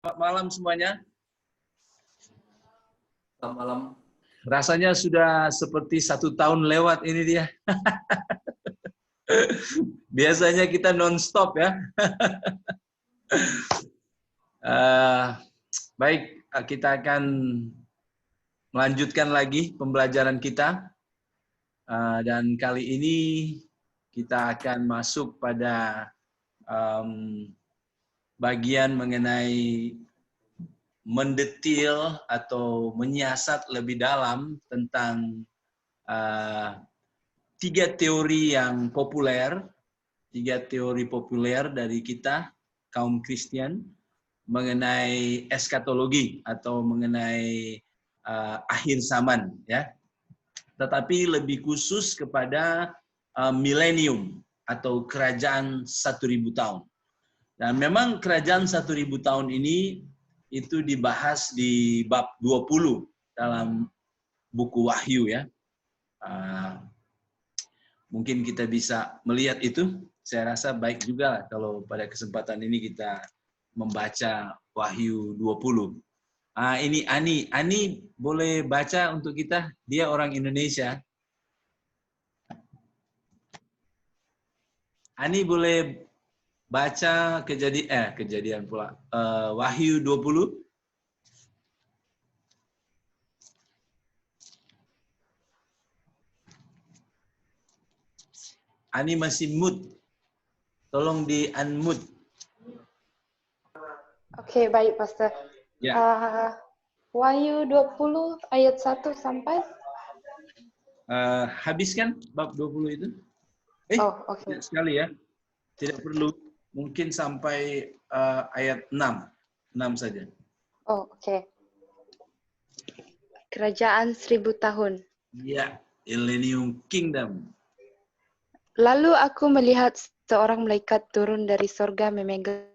Selamat malam semuanya. Selamat malam. Rasanya sudah seperti 1 tahun lewat ini dia. Biasanya kita non-stop ya. Baik, kita akan melanjutkan lagi pembelajaran kita. Dan kali ini kita akan masuk pada bagian mengenai mendetil atau menyiasat lebih dalam tentang 3 teori yang populer, 3 teori populer dari kita kaum Kristen mengenai eskatologi atau mengenai akhir zaman, ya. Tetapi lebih khusus kepada milenium atau kerajaan 1000 tahun. Dan memang kerajaan 1000 tahun ini itu dibahas di bab 20 dalam buku Wahyu, ya. Mungkin kita bisa melihat itu. Saya rasa baik juga kalau pada kesempatan ini kita membaca Wahyu 20. Ini Ani. Ani boleh baca untuk kita? Dia orang Indonesia. Ani boleh baca kejadian pula. Wahyu 20. Ani masih mute. Tolong di-unmute. Oke, baik, Pastor. Ya. Wahyu 20 ayat 1 sampai? Habis kan bab 20 itu? Oke. Tidak sekali ya. Tidak perlu. Mungkin sampai ayat 6. 6 saja. Oke. Kerajaan 1000 tahun. Ya, Millennium Kingdom. Lalu aku melihat seorang malaikat turun dari sorga memegang.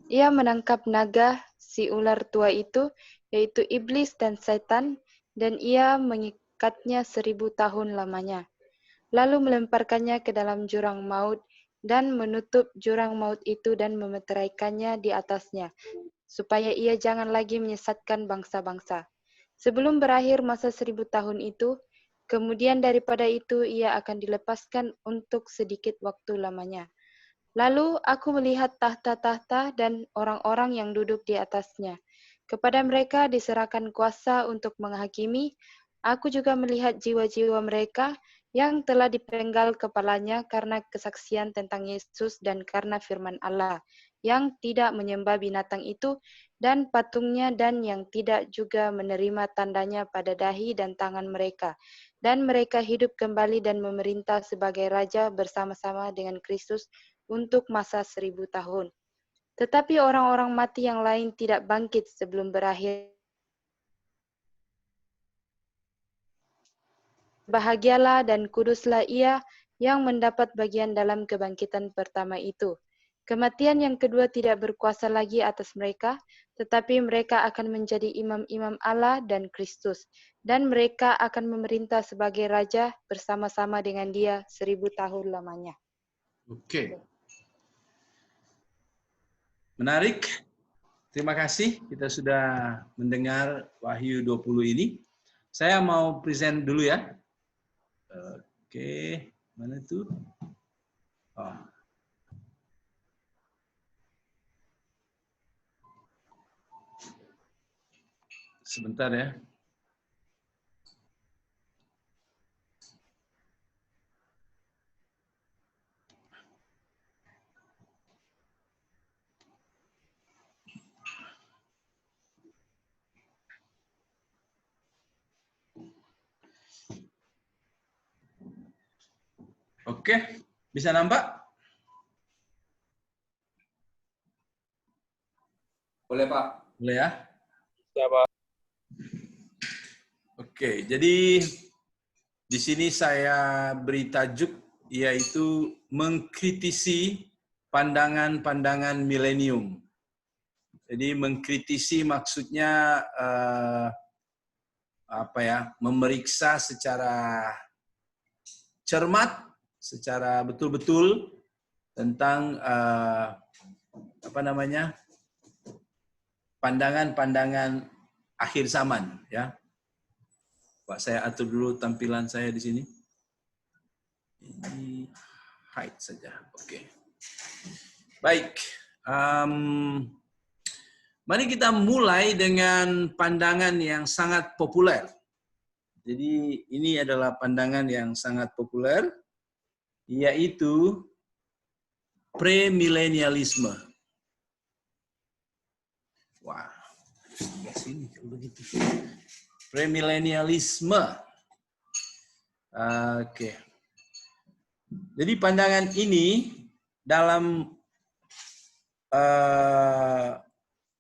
Ia menangkap naga, si ular tua itu, yaitu iblis dan setan, dan ia mengikatnya 1000 tahun lamanya. Lalu melemparkannya ke dalam jurang maut, dan menutup jurang maut itu dan memeteraikannya di atasnya, supaya ia jangan lagi menyesatkan bangsa-bangsa. Sebelum berakhir masa 1000 tahun itu, kemudian daripada itu ia akan dilepaskan untuk sedikit waktu lamanya. Lalu aku melihat tahta-tahta dan orang-orang yang duduk di atasnya. Kepada mereka diserahkan kuasa untuk menghakimi. Aku juga melihat jiwa-jiwa mereka yang telah dipenggal kepalanya karena kesaksian tentang Yesus dan karena firman Allah, yang tidak menyembah binatang itu dan patungnya, dan yang tidak juga menerima tandanya pada dahi dan tangan mereka. Dan mereka hidup kembali dan memerintah sebagai raja bersama-sama dengan Kristus untuk masa 1000 tahun. Tetapi orang-orang mati yang lain tidak bangkit sebelum berakhir. Bahagialah dan kuduslah ia yang mendapat bagian dalam kebangkitan pertama itu. Kematian yang kedua tidak berkuasa lagi atas mereka, tetapi mereka akan menjadi imam-imam Allah dan Kristus, dan mereka akan memerintah sebagai raja bersama-sama dengan Dia 1000 tahun lamanya. Oke. Menarik. Terima kasih. Kita sudah mendengar Wahyu 20 ini. Saya mau present dulu ya. Oke. Mana itu? Sebentar ya. Oke, bisa nampak? Boleh, Pak. Boleh ya? Ya, Pak. Oke, jadi di sini saya beri tajuk yaitu mengkritisi pandangan-pandangan milenium. Jadi mengkritisi maksudnya memeriksa secara cermat, secara betul-betul tentang pandangan-pandangan akhir zaman, ya. Pak, saya atur dulu tampilan saya di sini. Ini hide saja, oke. Baik, mari kita mulai dengan pandangan yang sangat populer. Jadi ini adalah pandangan yang sangat populer, yaitu premilenialisme. Wah, sebelah sini kalau begitu. Premilenialisme. Oke. Jadi pandangan ini dalam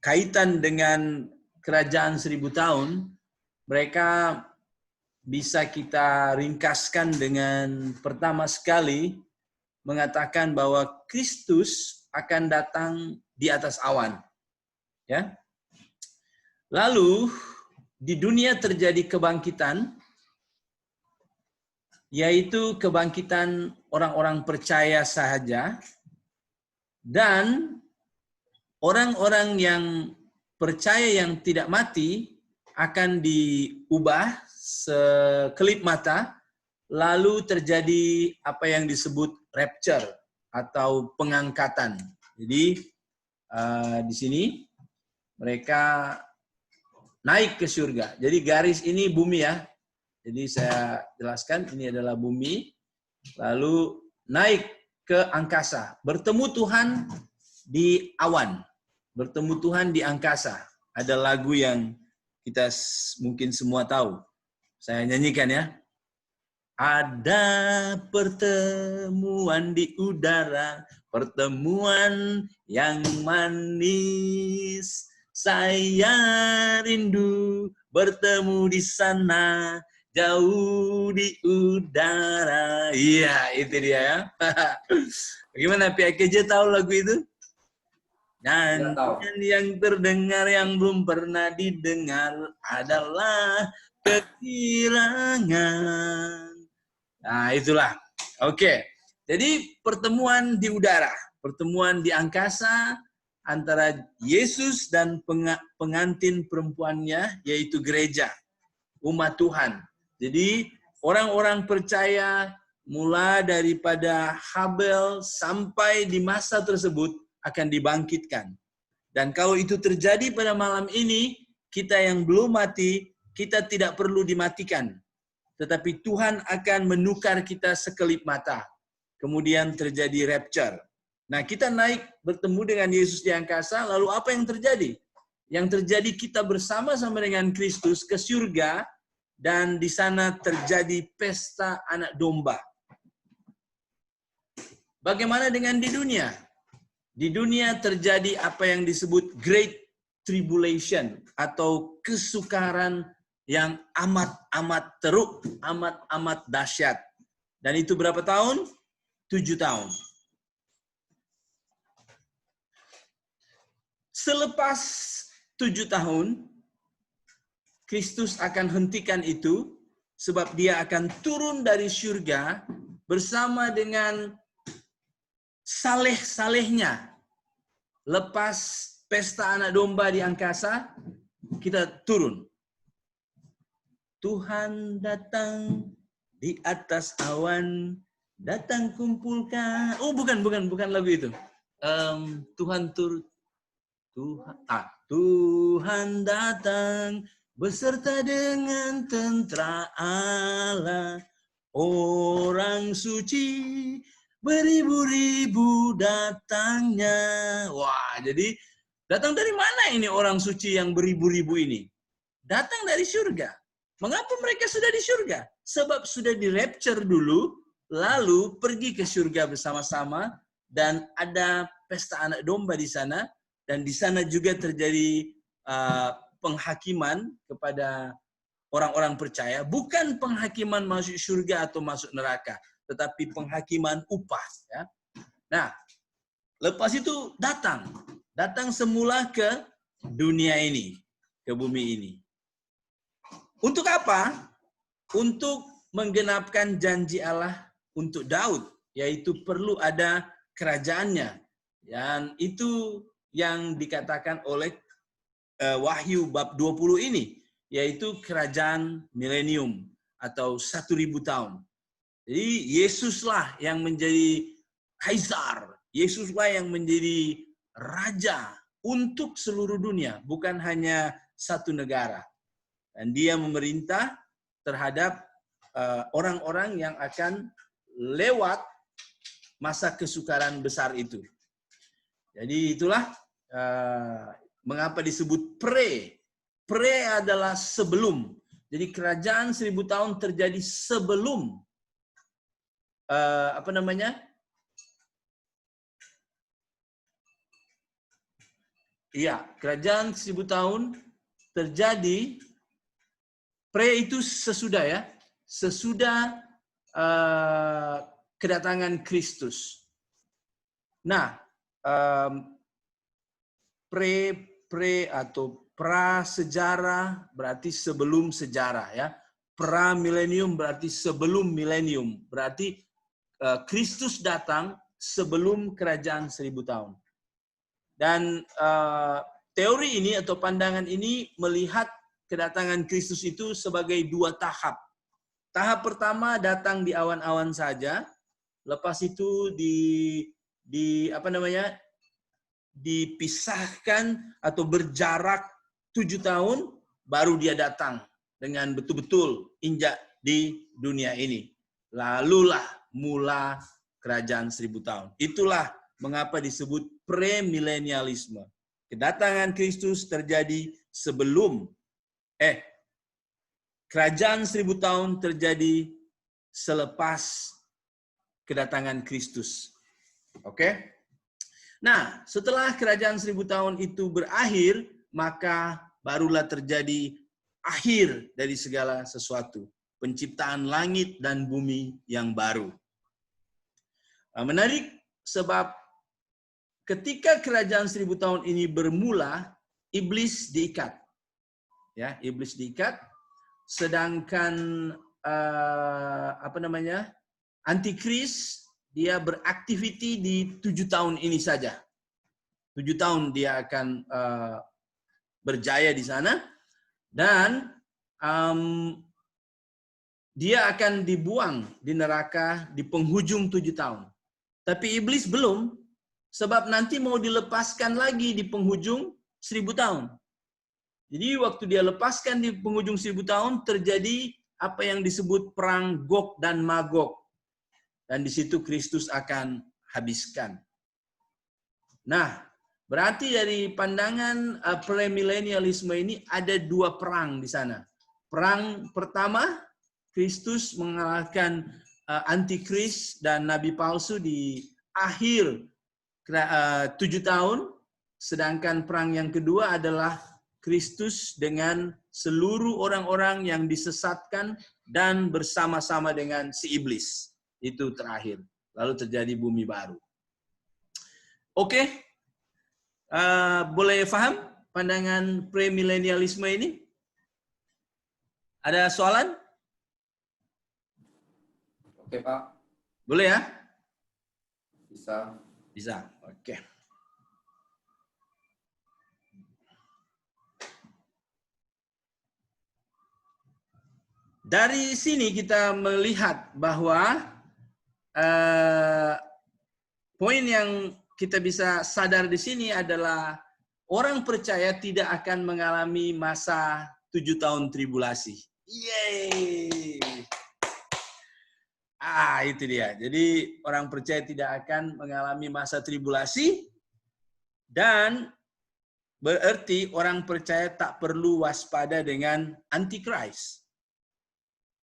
kaitan dengan kerajaan 1000 tahun, mereka bisa kita ringkaskan dengan pertama sekali mengatakan bahwa Kristus akan datang di atas awan. Ya. Lalu di dunia terjadi kebangkitan, yaitu kebangkitan orang-orang percaya sahaja, dan orang-orang yang percaya yang tidak mati akan diubah sekelip mata, lalu terjadi apa yang disebut rapture atau pengangkatan. Jadi di sini mereka naik ke surga. Jadi garis ini bumi ya. Jadi saya jelaskan, ini adalah bumi, lalu naik ke angkasa, bertemu Tuhan di awan, bertemu Tuhan di angkasa. Ada lagu yang kita mungkin semua tahu. Saya nyanyikan ya. Ada pertemuan di udara, pertemuan yang manis. Saya rindu bertemu di sana, jauh di udara. Iya, itu dia ya. Bagaimana pihak KJ tahu lagu itu? Nyanyian yang terdengar yang belum pernah didengar adalah kekirangan. Nah, itulah. Oke. Jadi pertemuan di udara, pertemuan di angkasa antara Yesus dan pengantin perempuannya, yaitu gereja, umat Tuhan. Jadi orang-orang percaya mulai daripada Habel sampai di masa tersebut akan dibangkitkan. Dan kalau itu terjadi pada malam ini, kita yang belum mati, kita tidak perlu dimatikan. Tetapi Tuhan akan menukar kita sekelip mata. Kemudian terjadi rapture. Nah, kita naik bertemu dengan Yesus di angkasa, lalu apa yang terjadi? Yang terjadi kita bersama-sama dengan Kristus ke surga, dan di sana terjadi pesta anak domba. Bagaimana dengan di dunia? Di dunia terjadi apa yang disebut Great Tribulation atau kesukaran yang amat-amat teruk, amat-amat dahsyat. Dan itu berapa tahun? 7 tahun. Selepas 7 tahun, Kristus akan hentikan itu, sebab dia akan turun dari surga bersama dengan saleh-salehnya. Lepas pesta anak domba di angkasa, kita turun. Tuhan datang di atas awan, datang kumpulkan. Oh, bukan lagu itu. Tuhan datang beserta dengan tentara Allah, orang suci beribu-ribu datangnya. Wah, jadi datang dari mana ini orang suci yang beribu-ribu ini? Datang dari surga. Mengapa mereka sudah di surga? Sebab sudah di rapture dulu, lalu pergi ke surga bersama-sama, dan ada pesta anak domba di sana. Dan di sana juga terjadi penghakiman kepada orang-orang percaya. Bukan penghakiman masuk surga atau masuk neraka, tetapi penghakiman upah. Ya. Nah, lepas itu datang semula ke dunia ini, ke bumi ini. Untuk apa? Untuk menggenapkan janji Allah untuk Daud, yaitu perlu ada kerajaannya. Dan itu yang dikatakan oleh Wahyu bab 20 ini, yaitu kerajaan milenium atau 1000 tahun. Jadi Yesuslah yang menjadi kaisar, Yesuslah yang menjadi raja untuk seluruh dunia, bukan hanya satu negara. Dan dia memerintah terhadap orang-orang yang akan lewat masa kesukaran besar itu. Jadi itulah mengapa disebut pre. Pre adalah sebelum. Jadi kerajaan 1000 tahun terjadi sebelum Iya, kerajaan 1000 tahun terjadi, pre itu sesudah ya, sesudah kedatangan Kristus. Nah, pre atau pra sejarah berarti sebelum sejarah ya. Pra milenium berarti sebelum milenium. Berarti Kristus datang sebelum kerajaan 1000 tahun. Dan teori ini atau pandangan ini melihat kedatangan Kristus itu sebagai 2 tahap. Tahap pertama datang di awan-awan saja, lepas itu dipisahkan atau berjarak 7 tahun, baru dia datang dengan betul-betul injak di dunia ini. Lalulah mula kerajaan 1000 tahun. Itulah mengapa disebut premilenialisme. Kedatangan Kristus terjadi sebelum kerajaan 1000 tahun terjadi selepas kedatangan Kristus. Oke? Nah, setelah kerajaan 1000 tahun itu berakhir, maka barulah terjadi akhir dari segala sesuatu. Penciptaan langit dan bumi yang baru. Menarik sebab ketika kerajaan 1000 tahun ini bermula, iblis diikat. Ya, iblis diikat, sedangkan antikris dia beraktiviti di 7 tahun ini saja. 7 tahun dia akan berjaya di sana, dan dia akan dibuang di neraka di penghujung 7 tahun. Tapi iblis belum, sebab nanti mau dilepaskan lagi di penghujung 1000 tahun. Jadi waktu dia lepaskan di penghujung 1000 tahun, terjadi apa yang disebut perang Gog dan Magog. Dan di situ Kristus akan habiskan. Nah, berarti dari pandangan premilenialisme ini ada 2 perang di sana. Perang pertama, Kristus mengalahkan antikris dan nabi palsu di akhir 7 tahun. Sedangkan perang yang kedua adalah Kristus dengan seluruh orang-orang yang disesatkan dan bersama-sama dengan si iblis. Itu terakhir. Lalu terjadi bumi baru. Oke. Boleh paham pandangan premilenialisme ini? Ada soalan? Oke, Pak. Boleh ya? Bisa. Bisa. Oke. Dari sini kita melihat bahwa poin yang kita bisa sadar di sini adalah orang percaya tidak akan mengalami masa 7 tahun tribulasi. Yeay! Itu dia. Jadi orang percaya tidak akan mengalami masa tribulasi, dan berarti orang percaya tak perlu waspada dengan antikris.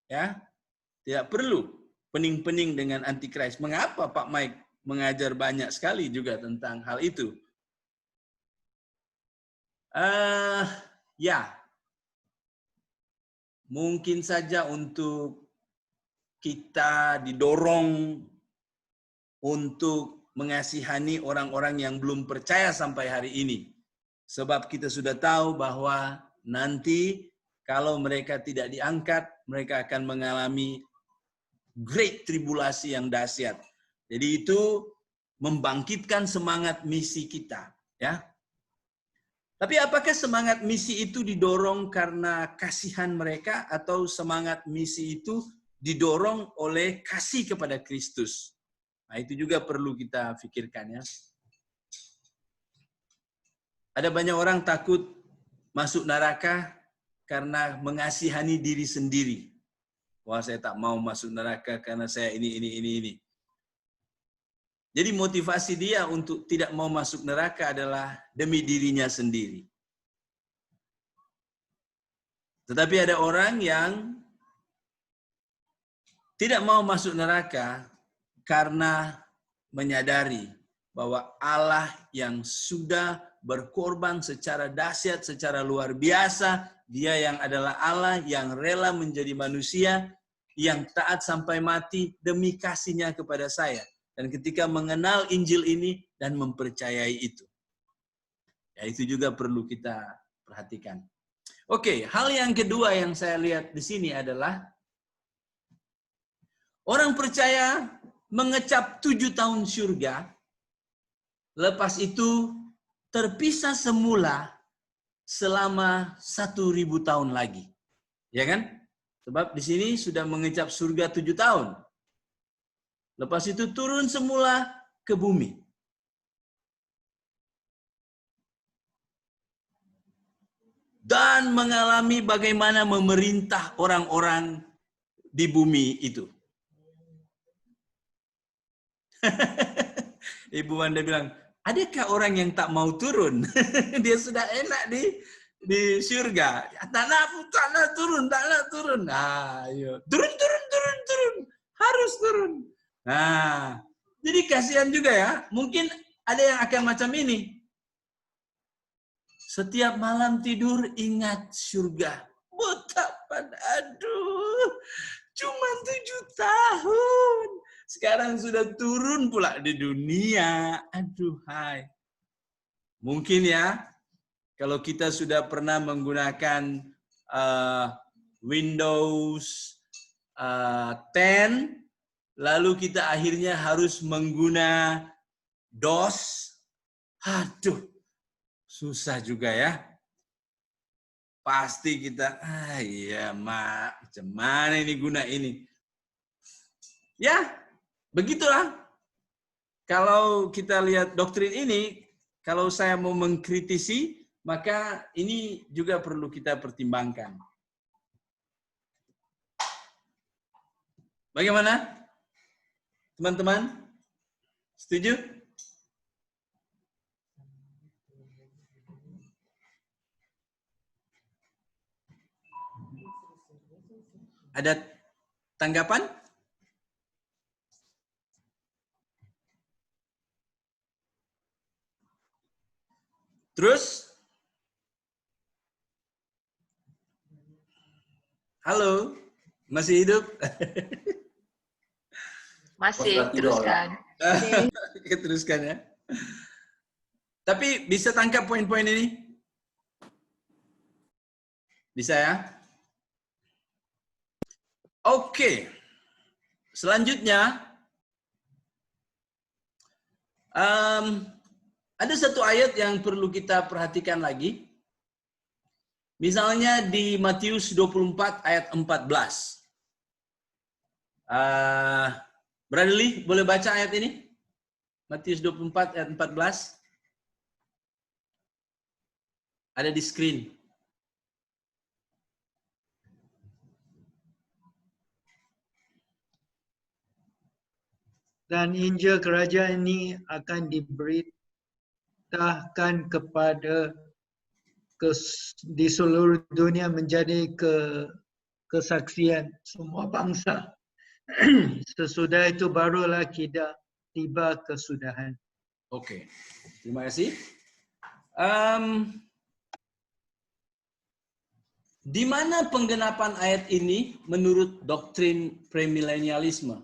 Ya, tidak perlu pening-pening dengan antikris. Mengapa Pak Mike mengajar banyak sekali juga tentang hal itu? Ya, mungkin saja untuk kita didorong untuk mengasihani orang-orang yang belum percaya sampai hari ini. Sebab kita sudah tahu bahwa nanti kalau mereka tidak diangkat, mereka akan mengalami great tribulasi yang dahsyat. Jadi itu membangkitkan semangat misi kita, ya. Tapi apakah semangat misi itu didorong karena kasihan mereka atau semangat misi itu didorong oleh kasih kepada Kristus? Nah, itu juga perlu kita pikirkan, ya. Ada banyak orang takut masuk neraka karena mengasihani diri sendiri. Wah, saya tak mau masuk neraka karena saya ini. Jadi motivasi dia untuk tidak mau masuk neraka adalah demi dirinya sendiri. Tetapi ada orang yang tidak mau masuk neraka karena menyadari bahwa Allah yang sudah berkorban secara dahsyat, secara luar biasa, Dia yang adalah Allah yang rela menjadi manusia, yang taat sampai mati demi kasih-Nya kepada saya. Dan ketika mengenal Injil ini dan mempercayai itu. Ya, itu juga perlu kita perhatikan. Oke, hal yang kedua yang saya lihat di sini adalah orang percaya mengecap 7 tahun surga, lepas itu terpisah semula selama 1.000 tahun lagi. Ya kan? Sebab di sini sudah mengecap surga 7 tahun. Lepas itu turun semula ke bumi. Dan mengalami bagaimana memerintah orang-orang di bumi itu. Ibu Wanda bilang, adakah orang yang tak mau turun? Dia sudah enak di surga. Tak nak turun. Nah, ayo. Turun. Harus turun. Nah, jadi kasihan juga ya. Mungkin ada yang akan macam ini. Setiap malam tidur ingat surga. Betapa, aduh, cuma 7 tahun. Sekarang sudah turun pula di dunia. Aduh, hai. Mungkin ya, kalau kita sudah pernah menggunakan Windows 10, lalu kita akhirnya harus menggunakan DOS. Aduh, susah juga ya. Pasti kita, iya mak, macam mana ini guna ini. Ya, begitulah. Kalau kita lihat doktrin ini, kalau saya mau mengkritisi, maka ini juga perlu kita pertimbangkan. Bagaimana? Teman-teman, setuju? Ada tanggapan? Terus? Halo, masih hidup? Masih, teruskan. Teruskan ya. Tapi bisa tangkap poin-poin ini? Bisa ya? Oke. Selanjutnya, ada satu ayat yang perlu kita perhatikan lagi. Misalnya di Matius 24 ayat 14. Bradley, boleh baca ayat ini? Matius 24 ayat 14. Ada di screen. Dan Injil kerajaan ini akan diberitakan di seluruh dunia menjadi kesaksian semua bangsa. Sesudah itu barulah kita tiba kesudahan. Oke, terima kasih. Di mana penggenapan ayat ini menurut doktrin premilenialisme?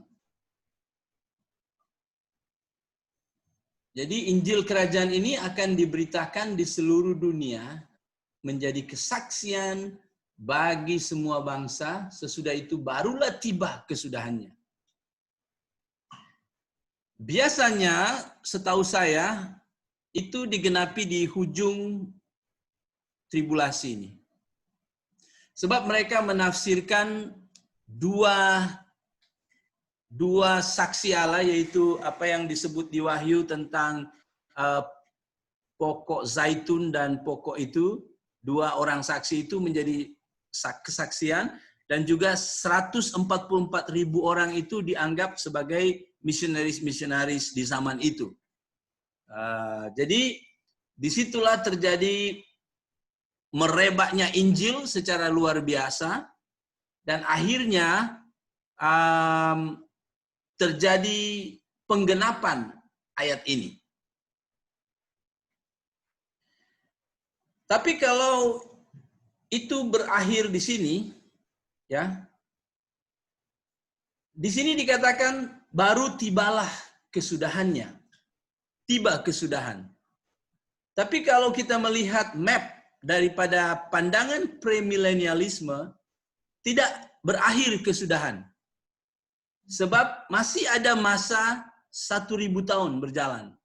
Jadi Injil kerajaan ini akan diberitakan di seluruh dunia menjadi kesaksian bagi semua bangsa, sesudah itu barulah tiba kesudahannya. biasanya setahu saya itu digenapi di hujung tribulasi ini. Sebab mereka menafsirkan dua saksi Allah, yaitu apa yang disebut di Wahyu tentang pokok zaitun dan pokok itu, dua orang saksi itu menjadi kesaksian, dan juga 144.000 orang itu dianggap sebagai misionaris di zaman itu. Jadi disitulah terjadi merebaknya Injil secara luar biasa, dan akhirnya terjadi penggenapan ayat ini. Tapi kalau itu berakhir di sini, ya, di sini dikatakan baru tibalah kesudahannya, tiba kesudahan. Tapi kalau kita melihat map daripada pandangan premilenialisme, tidak berakhir kesudahan. Sebab masih ada masa 1000 tahun berjalan.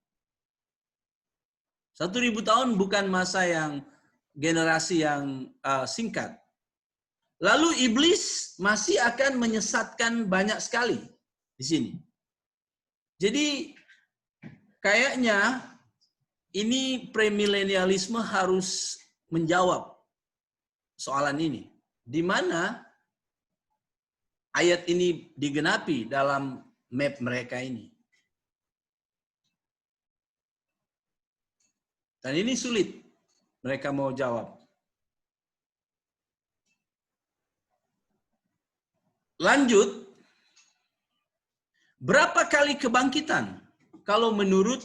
1000 tahun bukan masa yang generasi yang singkat. Lalu iblis masih akan menyesatkan banyak sekali di sini. Jadi kayaknya ini premilenialisme harus menjawab soalan ini. Di mana ayat ini digenapi dalam map mereka ini. Dan ini sulit mereka mau jawab. Lanjut, berapa kali kebangkitan kalau menurut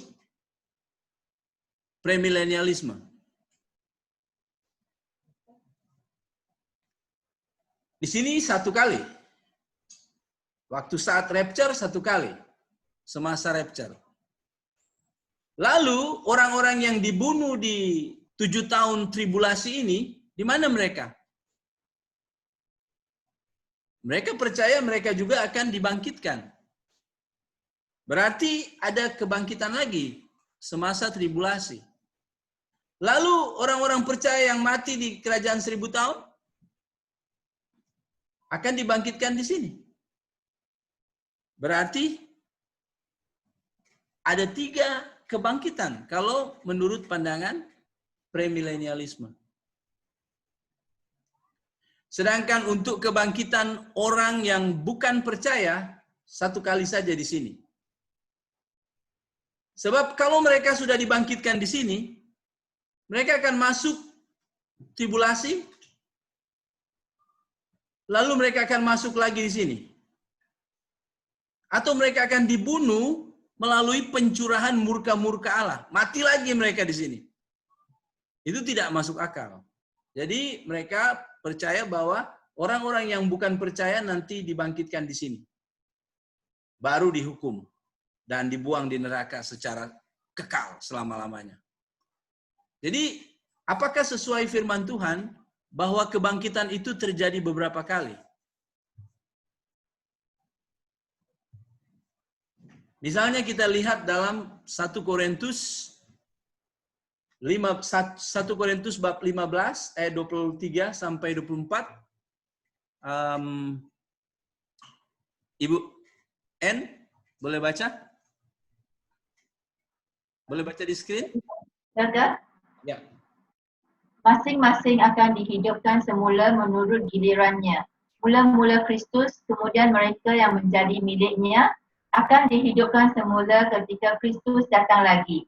premilenialisme? Di sini 1 kali. Waktu saat rapture 1 kali. Semasa rapture. Lalu orang-orang yang dibunuh di 7 tahun tribulasi ini, di mana mereka? Mereka percaya mereka juga akan dibangkitkan. Berarti ada kebangkitan lagi semasa tribulasi. Lalu orang-orang percaya yang mati di kerajaan 1000 tahun akan dibangkitkan di sini. Berarti ada 3 kebangkitan kalau menurut pandangan premilenialisme. Sedangkan untuk kebangkitan orang yang bukan percaya 1 kali saja di sini. Sebab kalau mereka sudah dibangkitkan di sini, mereka akan masuk tribulasi, lalu mereka akan masuk lagi di sini. Atau mereka akan dibunuh melalui pencurahan murka-murka Allah. Mati lagi mereka di sini. Itu tidak masuk akal. Jadi mereka percaya bahwa orang-orang yang bukan percaya nanti dibangkitkan di sini. Baru dihukum dan dibuang di neraka secara kekal selama-lamanya. Jadi, apakah sesuai firman Tuhan bahwa kebangkitan itu terjadi beberapa kali? Misalnya kita lihat dalam 1 Korintus bab 15 ayat 23 sampai 24. Ibu N, boleh baca? Boleh baca di screen? Dadah. Ya. Masing-masing akan dihidupkan semula menurut gilirannya. Mula-mula Kristus, kemudian mereka yang menjadi miliknya akan dihidupkan semula ketika Kristus datang lagi.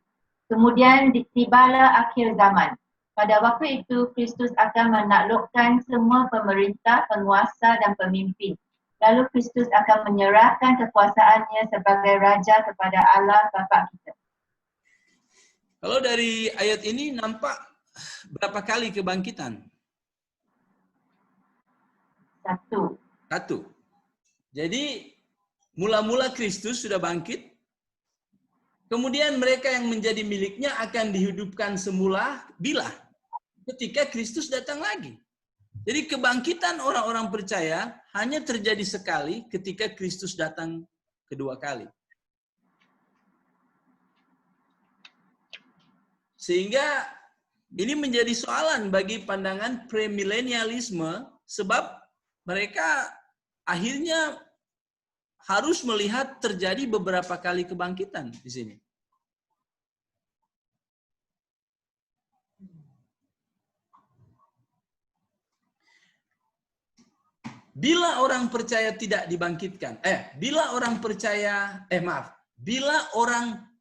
Kemudian tibalah akhir zaman. Pada waktu itu, Kristus akan menaklukkan semua pemerintah, penguasa dan pemimpin. Lalu Kristus akan menyerahkan kekuasaannya sebagai Raja kepada Allah Bapa kita. Kalau dari ayat ini nampak berapa kali kebangkitan? 1. Jadi mula-mula Kristus sudah bangkit, kemudian mereka yang menjadi miliknya akan dihidupkan semula bila ketika Kristus datang lagi. Jadi kebangkitan orang-orang percaya hanya terjadi sekali ketika Kristus datang kedua kali. Sehingga ini menjadi soalan bagi pandangan premilenialisme sebab mereka akhirnya harus melihat terjadi beberapa kali kebangkitan di sini. Bila orang percaya tidak dibangkitkan, bila orang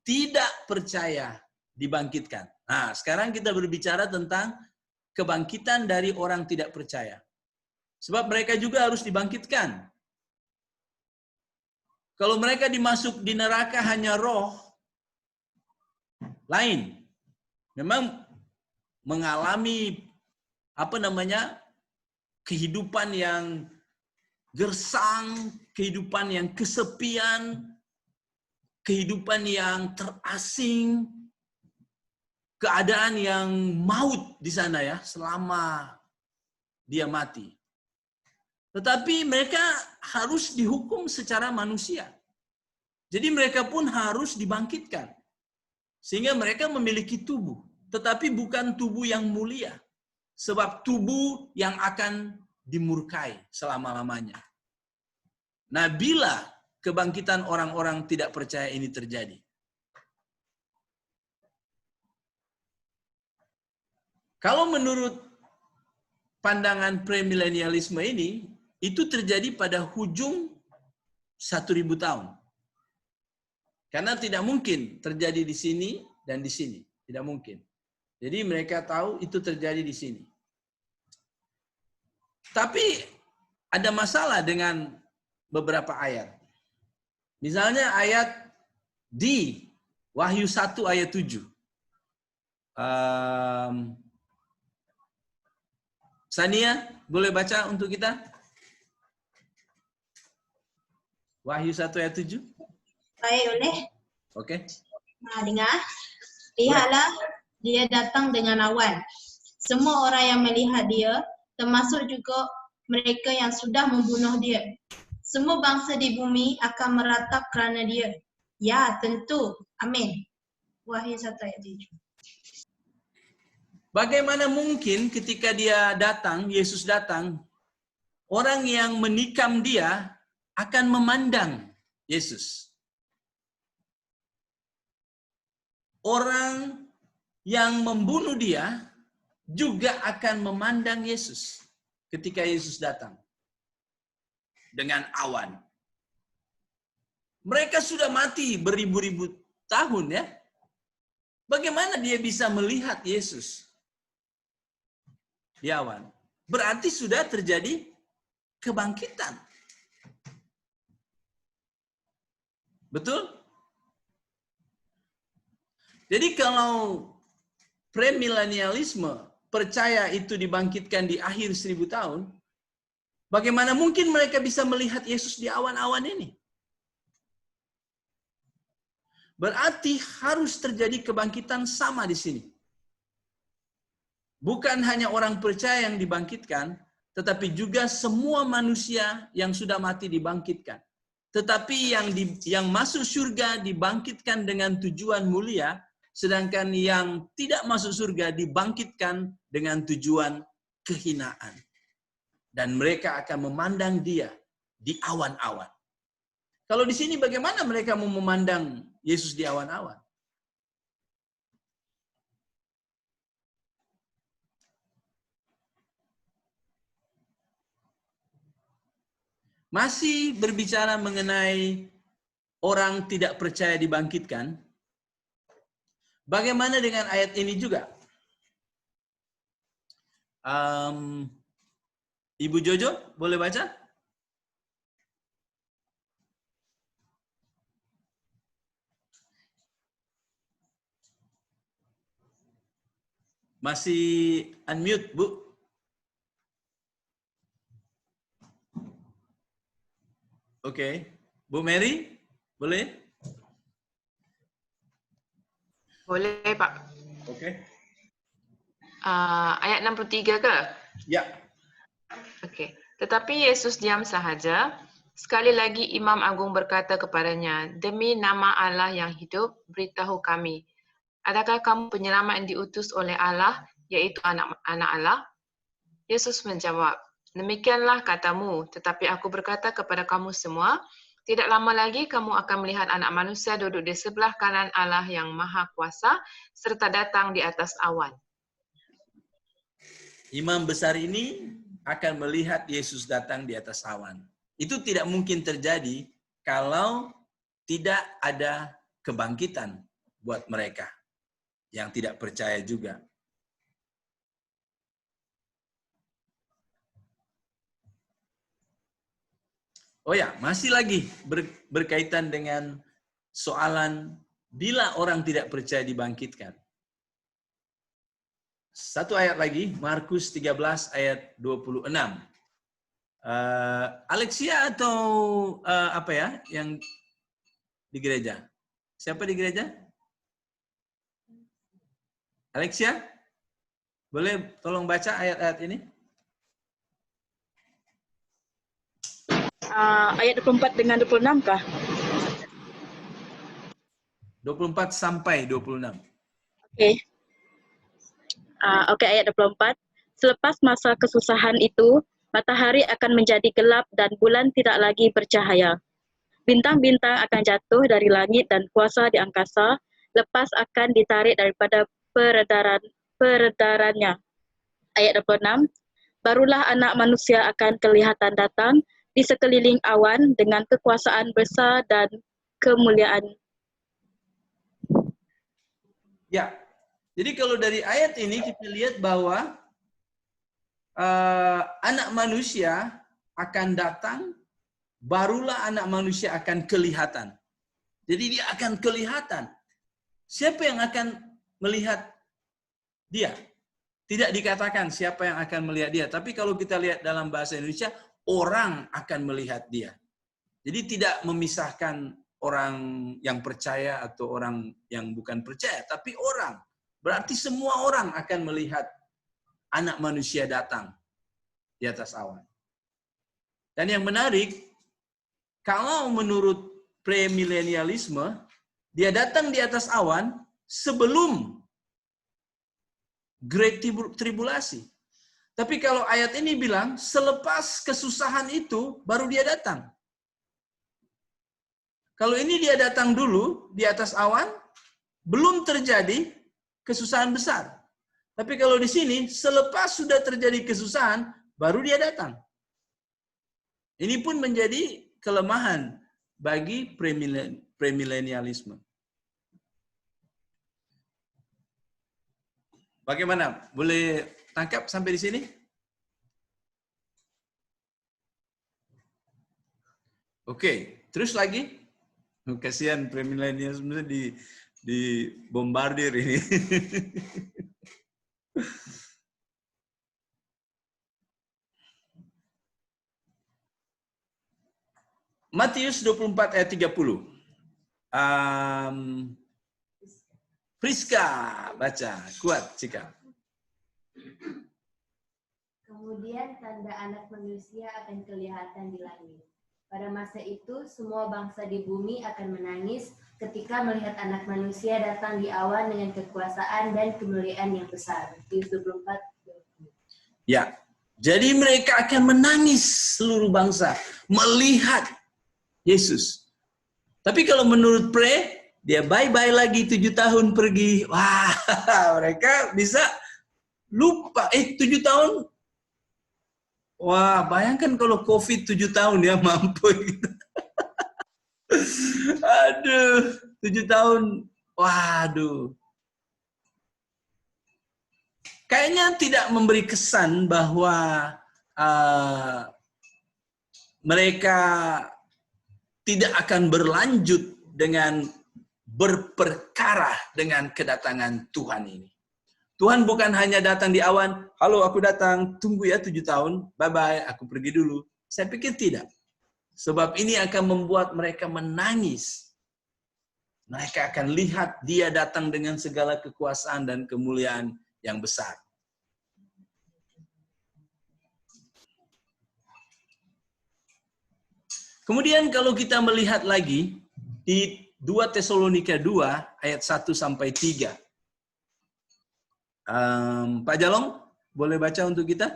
tidak percaya dibangkitkan. Nah, sekarang kita berbicara tentang kebangkitan dari orang tidak percaya. Sebab mereka juga harus dibangkitkan. Kalau mereka dimasuk di neraka hanya roh, lain. Memang mengalami kehidupan yang gersang, kehidupan yang kesepian, kehidupan yang terasing, keadaan yang maut di sana ya, selama dia mati. Tetapi mereka harus dihukum secara manusia. Jadi mereka pun harus dibangkitkan. Sehingga mereka memiliki tubuh, tetapi bukan tubuh yang mulia. Sebab tubuh yang akan dimurkai selama-lamanya. Nah, bila kebangkitan orang-orang tidak percaya ini terjadi, kalau menurut pandangan premilenialisme ini, itu terjadi pada hujung 1000 tahun. Karena tidak mungkin terjadi di sini dan di sini. Tidak mungkin. Jadi mereka tahu itu terjadi di sini. Tapi ada masalah dengan beberapa ayat. Misalnya ayat di Wahyu 1 ayat 7. Sania, boleh baca untuk kita? Wahyu 1 ayat 7. Baik, boleh. Oke. Nah, dengar. Lihatlah, dia datang dengan awan. Semua orang yang melihat dia, termasuk juga mereka yang sudah membunuh dia. Semua bangsa di bumi akan meratap kerana dia. Ya, tentu. Amin. Wahyu 1 ayat 7. Bagaimana mungkin ketika dia datang, Yesus datang, orang yang menikam dia akan memandang Yesus. Orang yang membunuh dia juga akan memandang Yesus ketika Yesus datang dengan awan. Mereka sudah mati beribu-ribu tahun ya. Bagaimana dia bisa melihat Yesus di awan? Berarti sudah terjadi kebangkitan. Betul? Jadi kalau premilenialisme percaya itu dibangkitkan di akhir 1000 tahun, bagaimana mungkin mereka bisa melihat Yesus di awan-awan ini? Berarti harus terjadi kebangkitan sama di sini. Bukan hanya orang percaya yang dibangkitkan, tetapi juga semua manusia yang sudah mati dibangkitkan. Tetapi yang masuk surga dibangkitkan dengan tujuan mulia, sedangkan yang tidak masuk surga dibangkitkan dengan tujuan kehinaan. Dan mereka akan memandang dia di awan-awan. Kalau di sini bagaimana mereka mau memandang Yesus di awan-awan? Masih berbicara mengenai orang tidak percaya dibangkitkan. Bagaimana dengan ayat ini juga? Ibu Jojo, boleh baca? Masih unmute, Bu. Oke. Bu Mary, boleh? Boleh, Pak. Oke. Ayat 63 ke? Ya. Okey. Tetapi Yesus diam sahaja. Sekali lagi Imam Agung berkata kepadanya, "Demi nama Allah yang hidup, beritahu kami, Adakah kamu penyelamat yang diutus oleh Allah, yaitu anak Allah? Yesus menjawab, demikianlah katamu, tetapi aku berkata kepada kamu semua, tidak lama lagi kamu akan melihat anak manusia duduk di sebelah kanan Allah yang Maha Kuasa, serta datang di atas awan. Imam besar ini akan melihat Yesus datang di atas awan. Itu tidak mungkin terjadi kalau tidak ada kebangkitan buat mereka yang tidak percaya juga. Oh ya, masih lagi berkaitan dengan soalan bila orang tidak percaya dibangkitkan. Satu ayat lagi, Markus 13 ayat 26. Alexia atau apa ya yang di gereja? Siapa di gereja? Alexia? Boleh tolong baca ayat-ayat ini? Ayat 24 dengan 26 kah? 24 sampai 26. Okey. Okey, ayat 24. Selepas masa kesusahan itu, matahari akan menjadi gelap dan bulan tidak lagi bercahaya. Bintang-bintang akan jatuh dari langit dan kuasa di angkasa, lepas akan ditarik daripada peredarannya. Ayat 26. Barulah anak manusia akan kelihatan datang di sekeliling awan dengan kekuasaan besar dan kemuliaan. Ya, jadi kalau dari ayat ini kita lihat bahwa anak manusia akan datang, barulah anak manusia akan kelihatan. Jadi dia akan kelihatan. Siapa yang akan melihat dia? Tidak dikatakan siapa yang akan melihat dia. Tapi kalau kita lihat dalam bahasa Indonesia, orang akan melihat dia. Jadi tidak memisahkan orang yang percaya atau orang yang bukan percaya, tapi orang. Berarti semua orang akan melihat anak manusia datang di atas awan. Dan yang menarik, kalau menurut premilenialisme, dia datang di atas awan sebelum Great Tribulasi. Tapi kalau ayat ini bilang, selepas kesusahan itu, baru dia datang. Kalau ini dia datang dulu, di atas awan, belum terjadi kesusahan besar. Tapi kalau di sini, selepas sudah terjadi kesusahan, baru dia datang. Ini pun menjadi kelemahan bagi premilenialisme. Bagaimana? Boleh tangkap sampai di sini? Oke, terus lagi. Kasihan premilenialisme di bombardir ini. Matius 24 ayat 30. Priska, baca. Kuat, Cika. Kemudian tanda anak manusia akan kelihatan di langit. Pada masa itu, semua bangsa di bumi akan menangis ketika melihat anak manusia datang di awan dengan kekuasaan dan kemuliaan yang besar. Matius 24. Ya, jadi mereka akan menangis seluruh bangsa melihat Yesus. Tapi kalau menurut dia bye-bye lagi 7 tahun pergi. Wah, mereka bisa lupa. 7 tahun? Wah, bayangkan kalau COVID 7 tahun ya mampu. Gitu. Aduh, 7 tahun. Waduh. Kayaknya tidak memberi kesan bahwa mereka tidak akan berlanjut dengan berperkara dengan kedatangan Tuhan ini. Tuhan bukan hanya datang di awan, halo aku datang, tunggu ya 7 tahun, bye-bye, aku pergi dulu. Saya pikir tidak. Sebab ini akan membuat mereka menangis. Mereka akan lihat dia datang dengan segala kekuasaan dan kemuliaan yang besar. Kemudian kalau kita melihat lagi di 2 Tesalonika 2 ayat 1 sampai 3. Pak Jalong, boleh baca untuk kita?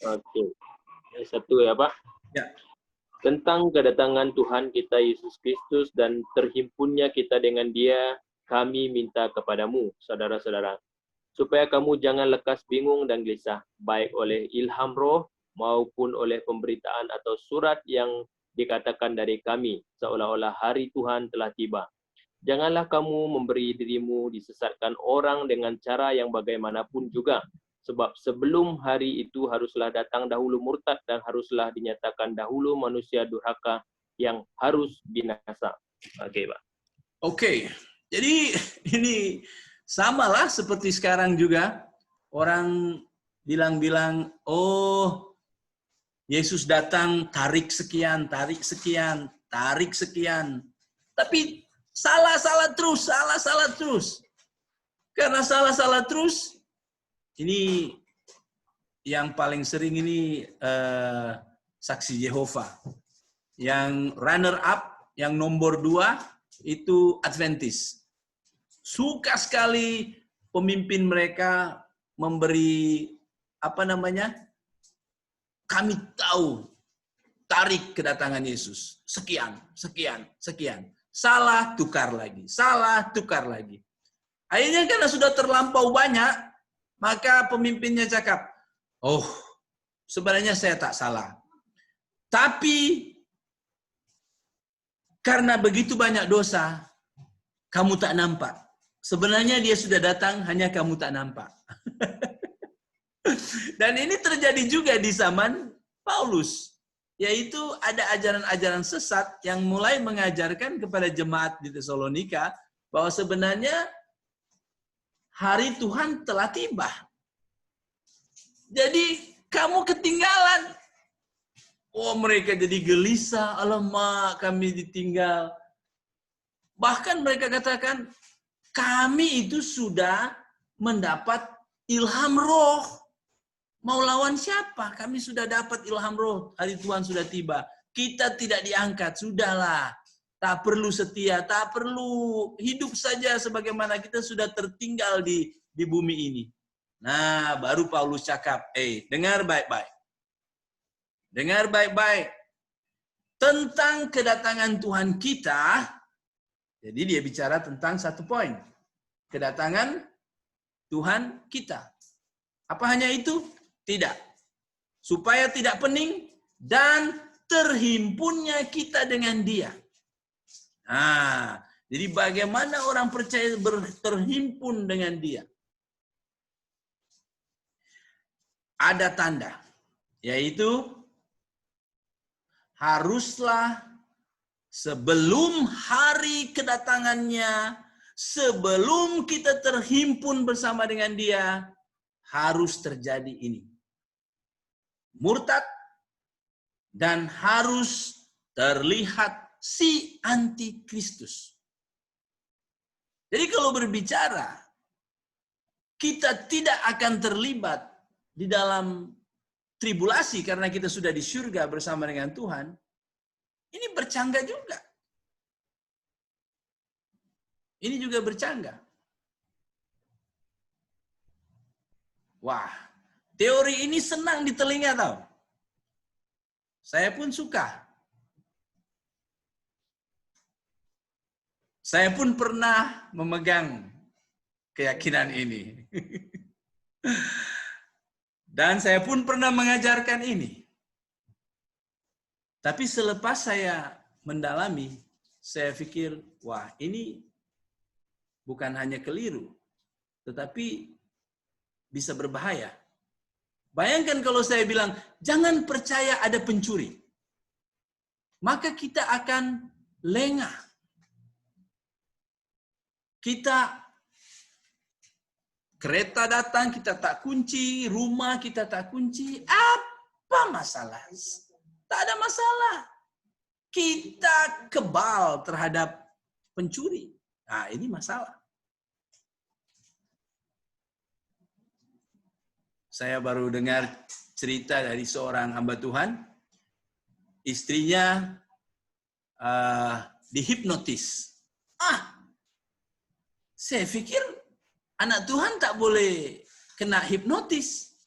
Oke. Yang satu ya Pak. Ya. Tentang kedatangan Tuhan kita Yesus Kristus dan terhimpunnya kita dengan Dia, kami minta kepadamu, saudara-saudara, supaya kamu jangan lekas bingung dan gelisah, baik oleh ilham roh maupun oleh pemberitaan atau surat yang dikatakan dari kami, seolah-olah hari Tuhan telah tiba. Janganlah kamu memberi dirimu disesatkan orang dengan cara yang bagaimanapun juga, sebab sebelum hari itu haruslah datang dahulu murtad dan haruslah dinyatakan dahulu manusia durhaka yang harus binasa. Oke, Pak. Oke, jadi ini samalah seperti sekarang juga. Orang bilang-bilang, oh Yesus datang tarik sekian, tarik sekian, tarik sekian. Tapi salah terus. Karena salah terus, ini yang paling sering ini saksi Yehova. Yang runner up, yang nomor 2 itu Adventist. Suka sekali pemimpin mereka memberi kami tahu tarik kedatangan Yesus. Sekian. Salah, tukar lagi. Akhirnya karena sudah terlampau banyak, maka pemimpinnya cakap, oh, sebenarnya saya tak salah. Tapi, karena begitu banyak dosa, kamu tak nampak. Sebenarnya dia sudah datang, hanya kamu tak nampak. Dan ini terjadi juga di zaman Paulus. Yaitu ada ajaran-ajaran sesat yang mulai mengajarkan kepada jemaat di Tesalonika bahwa sebenarnya hari Tuhan telah tiba. Jadi kamu ketinggalan. Oh, mereka jadi gelisah, alamak kami ditinggal. Bahkan mereka katakan, kami itu sudah mendapat ilham roh. Mau lawan siapa? Kami sudah dapat ilham roh. Hari Tuhan sudah tiba. Kita tidak diangkat. Sudahlah. Tak perlu setia. Tak perlu hidup saja sebagaimana kita sudah tertinggal di bumi ini. Nah, baru Paulus cakap. Dengar baik-baik. Dengar baik-baik. Tentang kedatangan Tuhan kita. Jadi dia bicara tentang satu poin. Kedatangan Tuhan kita. Apa hanya itu? Tidak. Supaya tidak pening dan terhimpunnya kita dengan Dia. Nah, jadi bagaimana orang percaya terhimpun dengan Dia? Ada tanda, yaitu haruslah sebelum hari kedatangannya, sebelum kita terhimpun bersama dengan Dia, harus terjadi ini. Murtad, dan harus terlihat si antikristus. Jadi kalau berbicara, kita tidak akan terlibat di dalam tribulasi karena kita sudah di surga bersama dengan Tuhan, ini bercanda juga. Ini juga bercanda. Wah, teori ini senang di telinga tahu. Saya pun suka. Saya pun pernah memegang keyakinan ini. Dan saya pun pernah mengajarkan ini. Tapi selepas saya mendalami, saya pikir, wah ini bukan hanya keliru, tetapi bisa berbahaya. Bayangkan kalau saya bilang, jangan percaya ada pencuri. Maka kita akan lengah. Kereta datang, kita tak kunci, rumah kita tak kunci. Apa masalah? Tak ada masalah. Kita kebal terhadap pencuri. Nah, ini masalah. Saya baru dengar cerita dari seorang hamba Tuhan. Istrinya dihipnotis. Saya pikir anak Tuhan tak boleh kena hipnotis.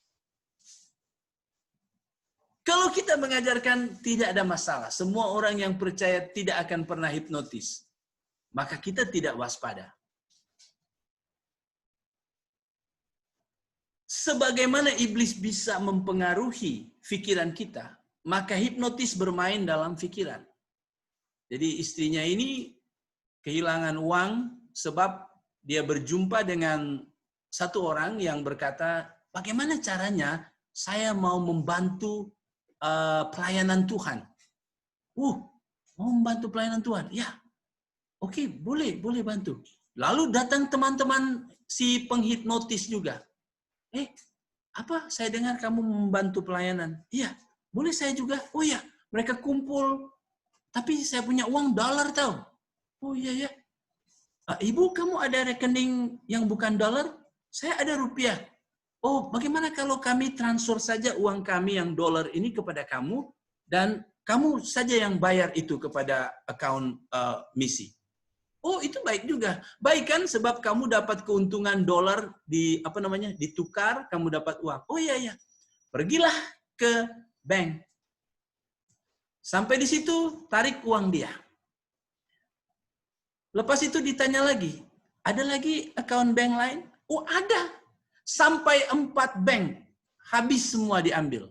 Kalau kita mengajarkan tidak ada masalah, semua orang yang percaya tidak akan pernah hipnotis, maka kita tidak waspada. Sebagaimana iblis bisa mempengaruhi pikiran kita, maka hipnotis bermain dalam pikiran. Jadi istrinya ini kehilangan uang sebab dia berjumpa dengan satu orang yang berkata, bagaimana caranya saya mau membantu pelayanan Tuhan. Mau membantu pelayanan Tuhan? Ya, oke, boleh bantu. Lalu datang teman-teman si penghipnotis juga. Apa? Saya dengar kamu membantu pelayanan. Iya, boleh saya juga. Oh ya, mereka kumpul. Tapi saya punya uang $, tahu. Oh iya ya. Ibu, kamu ada rekening yang bukan $? Saya ada rupiah. Oh, bagaimana kalau kami transfer saja uang kami yang $, ini kepada kamu, dan kamu saja yang bayar itu kepada akun misi. Oh, itu baik juga. Baik kan, sebab kamu dapat keuntungan $, ditukar, kamu dapat uang. Oh iya. Pergilah ke bank. Sampai di situ, tarik uang dia. Lepas itu ditanya lagi, ada lagi akun bank lain? Oh, ada. Sampai 4 bank, habis semua diambil.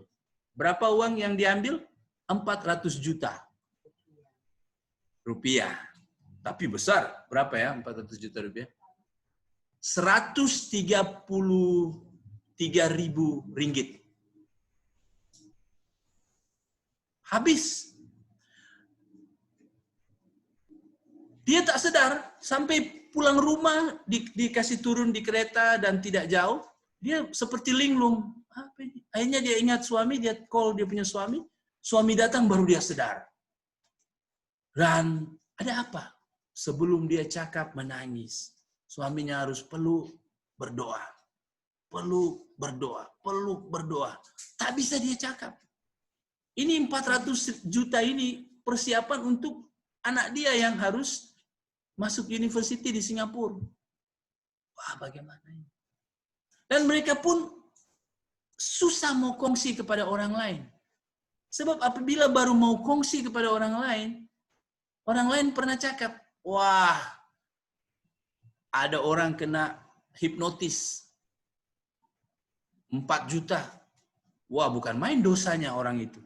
Berapa uang yang diambil? 400 juta rupiah. Tapi besar, berapa ya 400 juta rupiah? 133.000 ringgit. Habis. Dia tak sadar, sampai pulang rumah, dikasih turun di kereta dan tidak jauh, dia seperti linglung. Akhirnya dia ingat suami, dia call dia punya suami, suami datang baru dia sadar. Dan ada apa? Sebelum dia cakap menangis, suaminya harus peluk, berdoa. Peluk, berdoa. Tak bisa dia cakap. Ini 400 juta ini persiapan untuk anak dia yang harus masuk university di Singapura. Wah, bagaimana ini? Dan mereka pun susah mau kongsi kepada orang lain. Sebab apabila baru mau kongsi kepada orang lain pernah cakap, wah, ada orang kena hipnotis 4 juta. Wah, bukan main dosanya orang itu.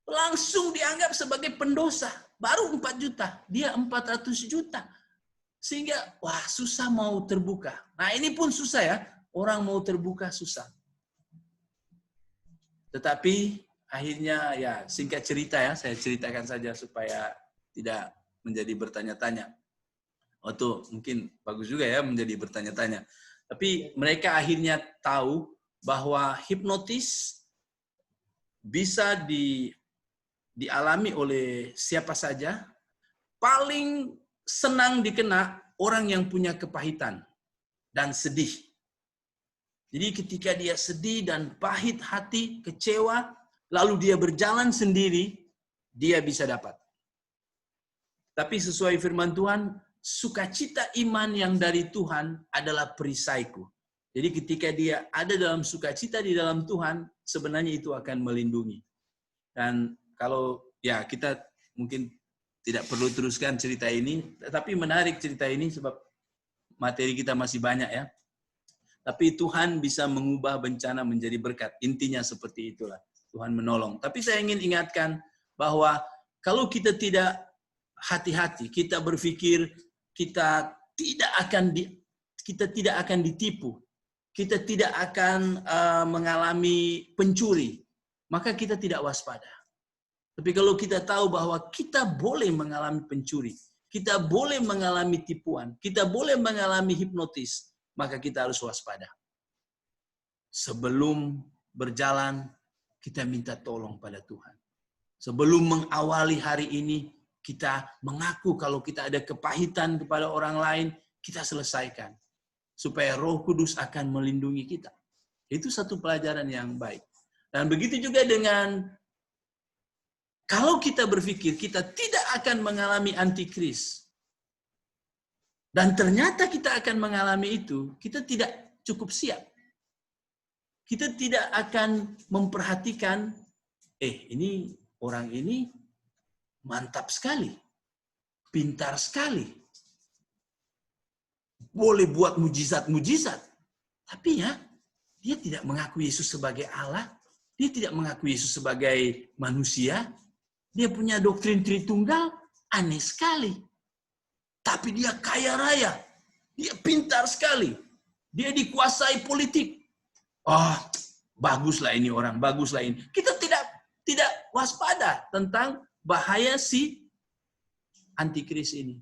Langsung dianggap sebagai pendosa. Baru 4 juta, dia 400 juta. Sehingga, wah, susah mau terbuka. Nah, ini pun susah ya. Orang mau terbuka susah. Tetapi akhirnya, ya singkat cerita ya, saya ceritakan saja supaya tidak menjadi bertanya-tanya. Tuh, mungkin bagus juga ya menjadi bertanya-tanya. Tapi mereka akhirnya tahu bahwa hipnotis bisa dialami oleh siapa saja. Paling senang dikena orang yang punya kepahitan dan sedih. Jadi ketika dia sedih dan pahit hati, kecewa, lalu dia berjalan sendiri, dia bisa dapat. Tapi sesuai firman Tuhan, sukacita iman yang dari Tuhan adalah perisaiku. Jadi ketika dia ada dalam sukacita di dalam Tuhan, sebenarnya itu akan melindungi. Dan kalau ya kita mungkin tidak perlu teruskan cerita ini, tapi menarik cerita ini sebab materi kita masih banyak ya. Tapi Tuhan bisa mengubah bencana menjadi berkat. Intinya seperti itulah. Tuhan menolong. Tapi saya ingin ingatkan bahwa kalau kita tidak hati-hati, kita berpikir kita tidak akan ditipu, kita tidak akan mengalami pencuri, maka kita tidak waspada. Tapi kalau kita tahu bahwa kita boleh mengalami pencuri, kita boleh mengalami tipuan, kita boleh mengalami hipnotis, maka kita harus waspada. Sebelum berjalan, kita minta tolong pada Tuhan. Sebelum mengawali hari ini, kita mengaku kalau kita ada kepahitan kepada orang lain, kita selesaikan. Supaya Roh Kudus akan melindungi kita. Itu satu pelajaran yang baik. Dan begitu juga dengan kalau kita berpikir kita tidak akan mengalami antikris, Dan ternyata kita akan mengalami itu, kita tidak cukup siap. Kita tidak akan memperhatikan, ini orang ini mantap sekali, pintar sekali, boleh buat mujizat-mujizat. Tapi ya, dia tidak mengaku Yesus sebagai Allah, dia tidak mengaku Yesus sebagai manusia, dia punya doktrin Tritunggal, aneh sekali. Tapi dia kaya raya, dia pintar sekali, dia dikuasai politik. Baguslah ini orang, baguslah ini. Kita tidak waspada tentang bahaya si antikris ini.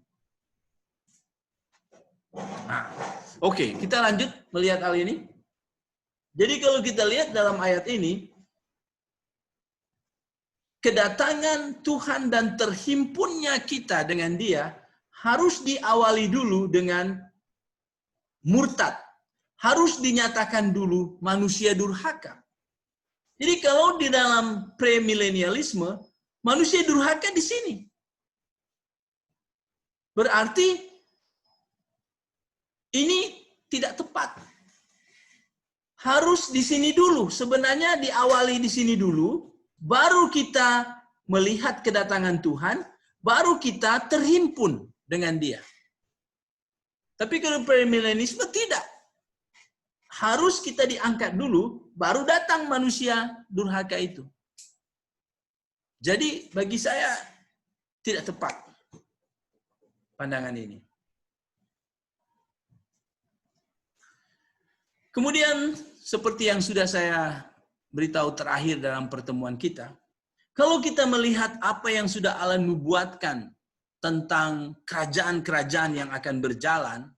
Oke, kita lanjut melihat hal ini. Jadi kalau kita lihat dalam ayat ini, kedatangan Tuhan dan terhimpunnya kita dengan Dia harus diawali dulu dengan murtad. Harus dinyatakan dulu manusia durhaka. Jadi kalau di dalam premilenialisme, manusia durhaka di sini. Berarti ini tidak tepat. Harus di sini dulu. Sebenarnya diawali di sini dulu, baru kita melihat kedatangan Tuhan, baru kita terhimpun dengan Dia. Tapi kalau premilenialisme tidak. Harus kita diangkat dulu, baru datang manusia durhaka itu. Jadi bagi saya tidak tepat pandangan ini. Kemudian seperti yang sudah saya beritahu terakhir dalam pertemuan kita, kalau kita melihat apa yang sudah Allah nubuatkan tentang kerajaan-kerajaan yang akan berjalan,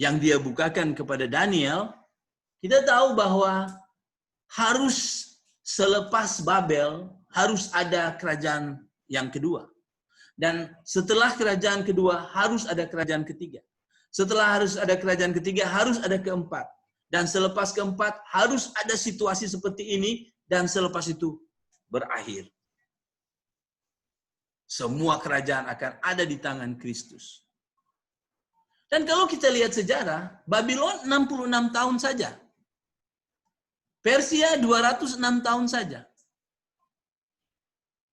yang Dia bukakan kepada Daniel, kita tahu bahwa harus selepas Babel, harus ada kerajaan yang kedua. Dan setelah kerajaan kedua, harus ada kerajaan ketiga. Setelah harus ada kerajaan ketiga, harus ada keempat. Dan selepas keempat, harus ada situasi seperti ini, dan selepas itu berakhir. Semua kerajaan akan ada di tangan Kristus. Dan kalau kita lihat sejarah, Babylon 66 tahun saja. Persia 206 tahun saja.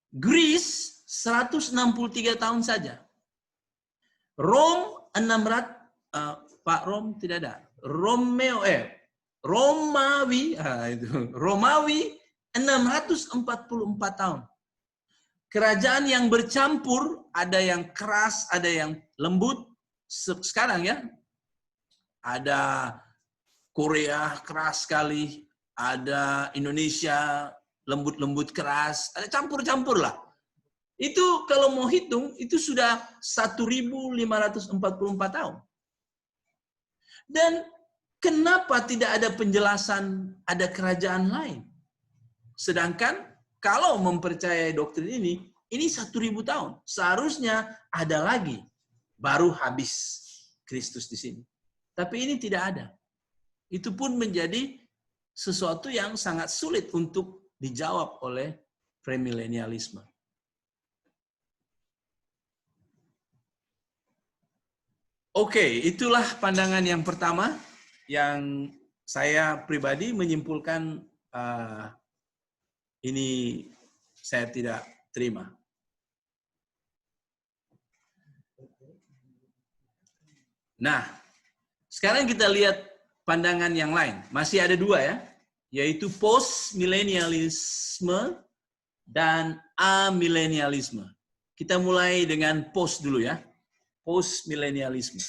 Greece 163 tahun saja. Rom 600 Pak Rom tidak ada. Romawi 644 tahun. Kerajaan yang bercampur, ada yang keras, ada yang lembut. Sekarang ya, ada Korea keras sekali, ada Indonesia lembut-lembut keras, ada campur-campur lah. Itu kalau mau hitung, itu sudah 1544 tahun. Dan kenapa tidak ada penjelasan ada kerajaan lain? Sedangkan kalau mempercayai doktrin ini 1000 tahun. Seharusnya ada lagi. Baru habis Kristus di sini. Tapi ini tidak ada. Itu pun menjadi sesuatu yang sangat sulit untuk dijawab oleh premilenialisme. Oke, itulah pandangan yang pertama yang saya pribadi menyimpulkan ini saya tidak terima. Nah, sekarang kita lihat pandangan yang lain. Masih ada dua ya, yaitu post-milenialisme dan amilenialisme. Kita mulai dengan post dulu ya. Post-milenialisme.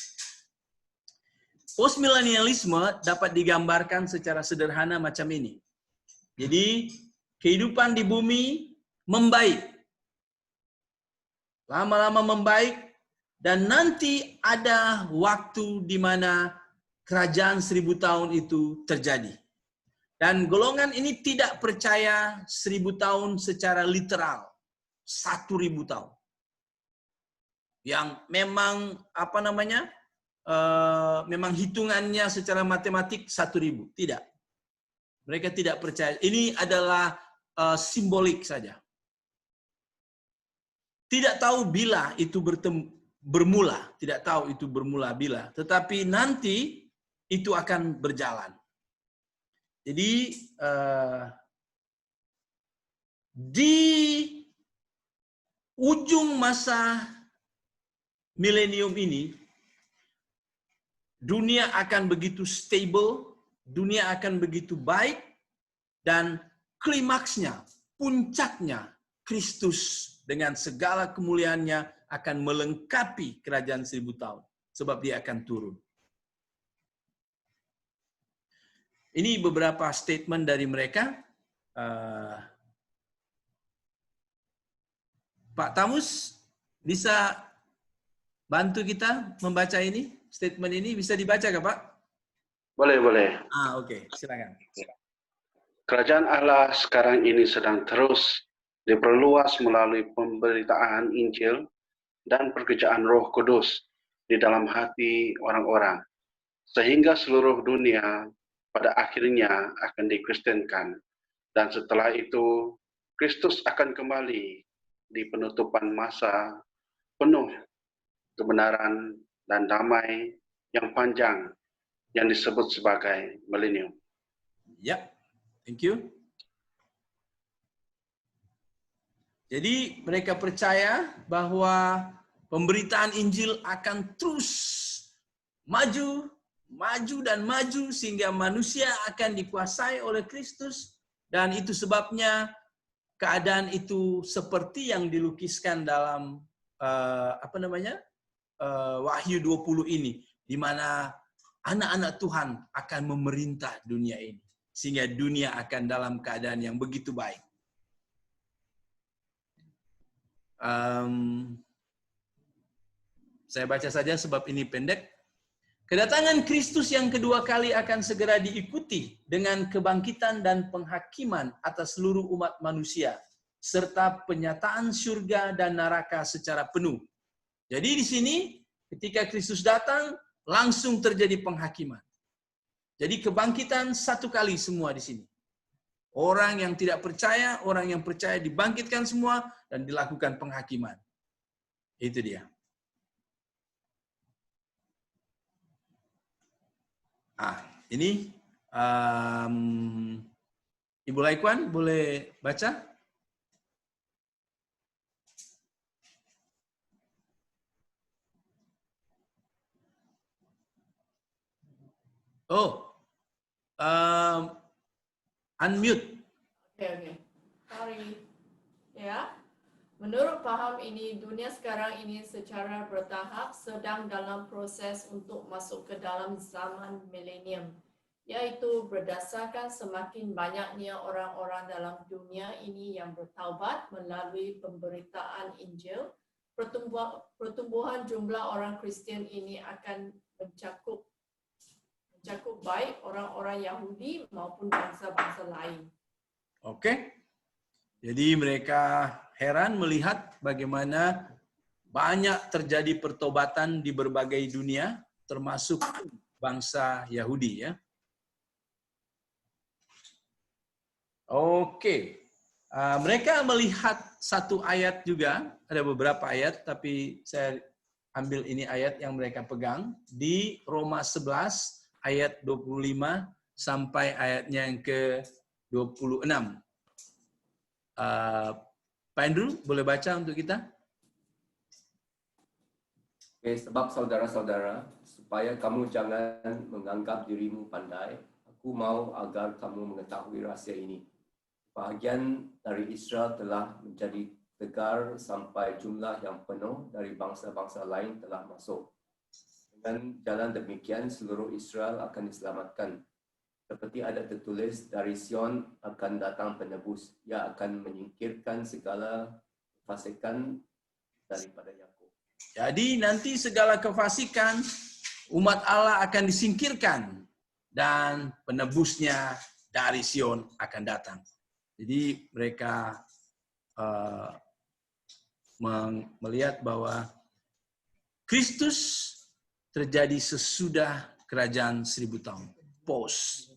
Post-milenialisme dapat digambarkan secara sederhana macam ini. Jadi, kehidupan di bumi membaik. Lama-lama membaik. Dan nanti ada waktu di mana kerajaan 1000 tahun itu terjadi. Dan golongan ini tidak percaya 1000 tahun secara literal. 1000 tahun. Yang memang, memang hitungannya secara matematik 1000. Tidak. Mereka tidak percaya. Ini adalah simbolik saja. Tidak tahu bila itu bertemu. bermula, tidak tahu itu bermula bila, tetapi nanti itu akan berjalan. Jadi di ujung masa milenium ini, dunia akan begitu stable, dunia akan begitu baik, dan klimaksnya, puncaknya, Kristus dengan segala kemuliaannya akan melengkapi kerajaan 1000 tahun. Sebab dia akan turun. Ini beberapa statement dari mereka. Pak Tamus, bisa bantu kita membaca ini? Statement ini bisa dibaca nggak, Pak? Boleh. Oke. Silakan. Kerajaan Allah sekarang ini sedang terus diperluas melalui pemberitaan Injil dan pekerjaan Roh Kudus di dalam hati orang-orang, sehingga seluruh dunia pada akhirnya akan dikristenkan. Dan setelah itu, Kristus akan kembali di penutupan masa penuh kebenaran dan damai yang panjang yang disebut sebagai milenium. Ya, thank you. Jadi mereka percaya bahwa pemberitaan Injil akan terus maju sehingga manusia akan dikuasai oleh Kristus, dan itu sebabnya keadaan itu seperti yang dilukiskan dalam Wahyu 20 ini, di mana anak-anak Tuhan akan memerintah dunia ini sehingga dunia akan dalam keadaan yang begitu baik. Saya baca saja sebab ini pendek. Kedatangan Kristus yang kedua kali akan segera diikuti dengan kebangkitan dan penghakiman atas seluruh umat manusia, serta penyataan surga dan neraka secara penuh. Jadi di sini, ketika Kristus datang, langsung terjadi penghakiman. Jadi kebangkitan satu kali semua di sini. Orang yang tidak percaya, orang yang percaya dibangkitkan semua, dan dilakukan penghakiman. Itu dia. Ini Ibu Laikwan boleh baca? Unmute. Oke. Sorry. Ya. Menurut paham ini, dunia sekarang ini secara bertahap sedang dalam proses untuk masuk ke dalam zaman milenium, yaitu berdasarkan semakin banyaknya orang-orang dalam dunia ini yang bertaubat melalui pemberitaan Injil, pertumbuhan jumlah orang Kristen ini akan mencakup baik orang-orang Yahudi maupun bangsa-bangsa lain. Oke. Jadi mereka heran melihat bagaimana banyak terjadi pertobatan di berbagai dunia, termasuk bangsa Yahudi, ya. Oke. Mereka melihat satu ayat juga, ada beberapa ayat, tapi saya ambil ini ayat yang mereka pegang, di Roma 11 ayat 25 sampai ayatnya yang ke-26. Pak Andrew, boleh baca untuk kita? Oke, sebab saudara-saudara, supaya kamu jangan menganggap dirimu pandai, aku mau agar kamu mengetahui rahasia ini. Bahagian dari Israel telah menjadi tegar sampai jumlah yang penuh dari bangsa-bangsa lain telah masuk. Dengan jalan demikian, seluruh Israel akan diselamatkan. Seperti ada tertulis, dari Sion akan datang penebus. Ia akan menyingkirkan segala kefasikan daripada Yakub. Jadi nanti segala kefasikan umat Allah akan disingkirkan dan penebusnya dari Sion akan datang. Jadi mereka melihat bahwa Kristus terjadi sesudah kerajaan 1000 tahun. Post.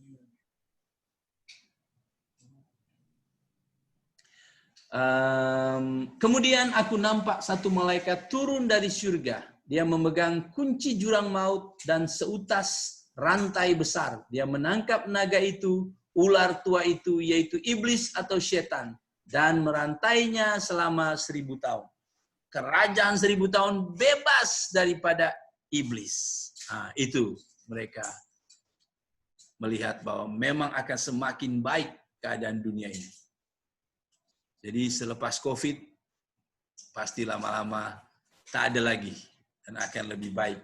Kemudian aku nampak satu malaikat turun dari surga. dia memegang kunci jurang maut dan seutas rantai besar. Dia menangkap naga itu, ular tua itu, yaitu iblis atau setan, dan merantainya selama 1000 tahun. Kerajaan 1000 tahun bebas daripada iblis. Nah, itu mereka melihat bahwa memang akan semakin baik keadaan dunia ini. Jadi selepas COVID, pasti lama-lama tak ada lagi dan akan lebih baik.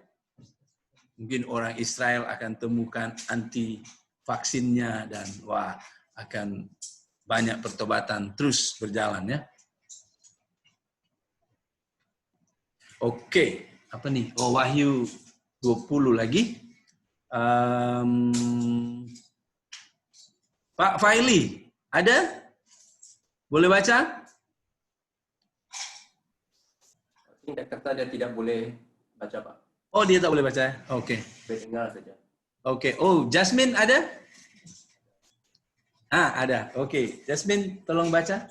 Mungkin orang Israel akan temukan anti vaksinnya dan wah, akan banyak pertobatan terus berjalan ya. Oke, apa nih? Oh, Wahyu 20 lagi. Pak Faili, ada? Boleh baca? Dia kata dia tidak boleh baca, Pak. Oh, dia tak boleh baca. Oke. Boleh dengar saja. Oke. Oh, Jasmine ada? Ada. Oke. Jasmine, tolong baca.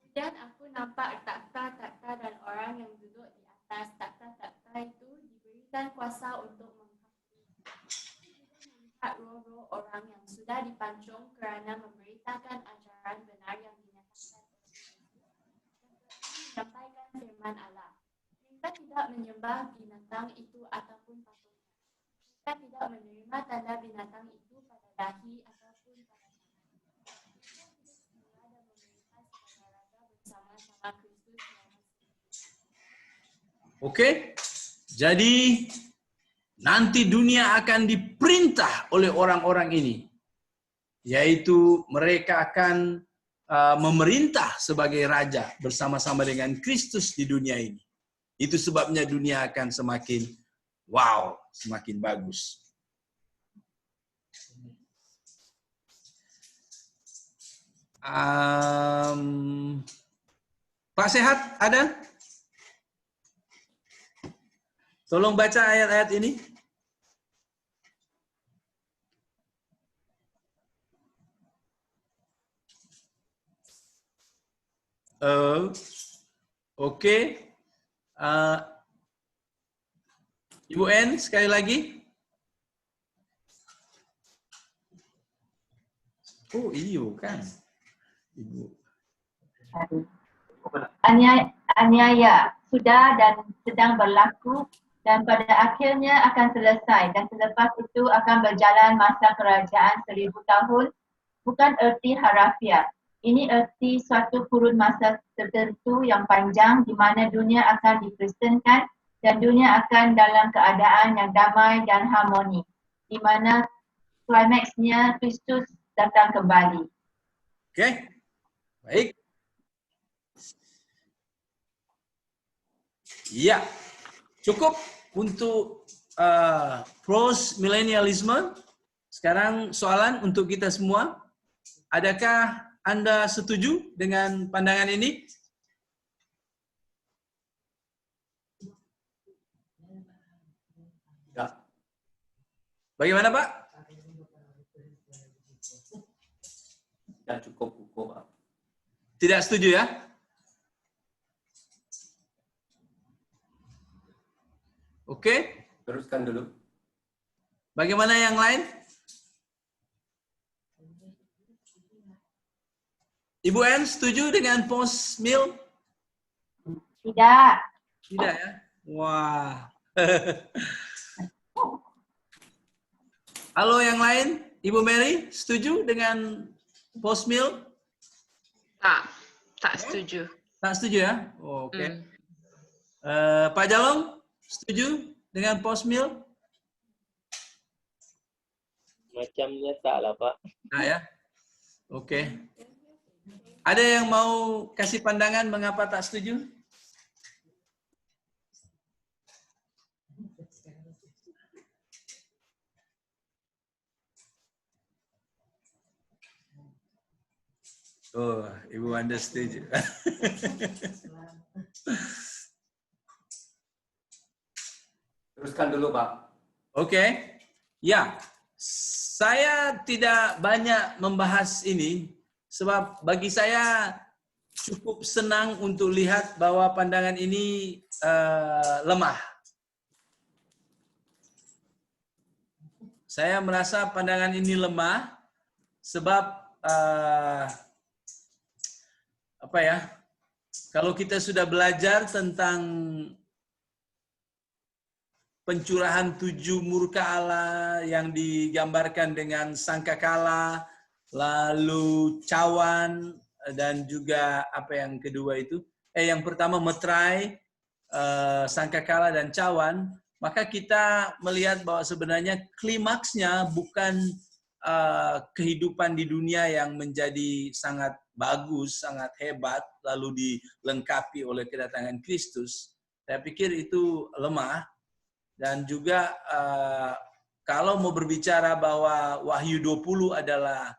Kemudian aku nampak takhta-takhta dan orang yang duduk di atas takhta-takhta itu diberikan kuasa untuk melihat roh-roh orang yang sudah dipancung kerana memberitakan ajaran benar yang dinyatakan menyampaikan firman Allah. Mereka tidak menyembah binatang itu ataupun patungnya. Mereka tidak menerima tanda binatang itu pada dahi ataupun pada tangan. Mereka hidup semula dan memerintah segala raja bersama-sama Kristus. Oke. Jadi nanti dunia akan diperintah oleh orang-orang ini. Yaitu mereka akan memerintah sebagai raja bersama-sama dengan Kristus di dunia ini. Itu sebabnya dunia akan semakin wow, semakin bagus. Pak Sehat ada? Tolong baca ayat-ayat ini. Oke. Ibu N, sekali lagi. Oh, iyo kan. Ibu. Aniaya sudah dan sedang berlaku dan pada akhirnya akan selesai dan selepas itu akan berjalan masa kerajaan 1000 tahun, bukan erti harafiah. Ini erti suatu kurun masa tertentu yang panjang di mana dunia akan dikristenkan dan dunia akan dalam keadaan yang damai dan harmoni, di mana klimaksnya Kristus datang kembali. Oke, baik. Ya, cukup untuk post-millennialisme. Sekarang soalan untuk kita semua. Adakah Anda setuju dengan pandangan ini? Ya. Bagaimana, Pak? Ya, cukup, Pak. Tidak setuju ya? Oke. Teruskan dulu. Bagaimana yang lain? Ibu N setuju dengan post-mill? Tidak. Tidak ya? Wah. Halo yang lain? Ibu Mary setuju dengan post-mill? Tak setuju. Tak setuju ya? Oh, oke. Pak Jalong setuju dengan post-mill? Macamnya tak lah, Pak. Nah ya? Oke. Ada yang mau kasih pandangan mengapa tak setuju? Oh, Ibu Anda setuju. Teruskan dulu, Pak. Oke. Ya, saya tidak banyak membahas ini sebab bagi saya cukup senang untuk lihat bahwa pandangan ini lemah. Saya merasa pandangan ini lemah sebab kalau kita sudah belajar tentang pencurahan 7 murka Allah yang digambarkan dengan sangkakala, lalu cawan, dan juga apa yang kedua itu? Yang pertama meterai, sangkakala dan cawan, maka kita melihat bahwa sebenarnya klimaksnya bukan kehidupan di dunia yang menjadi sangat bagus, sangat hebat, lalu dilengkapi oleh kedatangan Kristus. Saya pikir itu lemah. Dan juga kalau mau berbicara bahwa Wahyu 20 adalah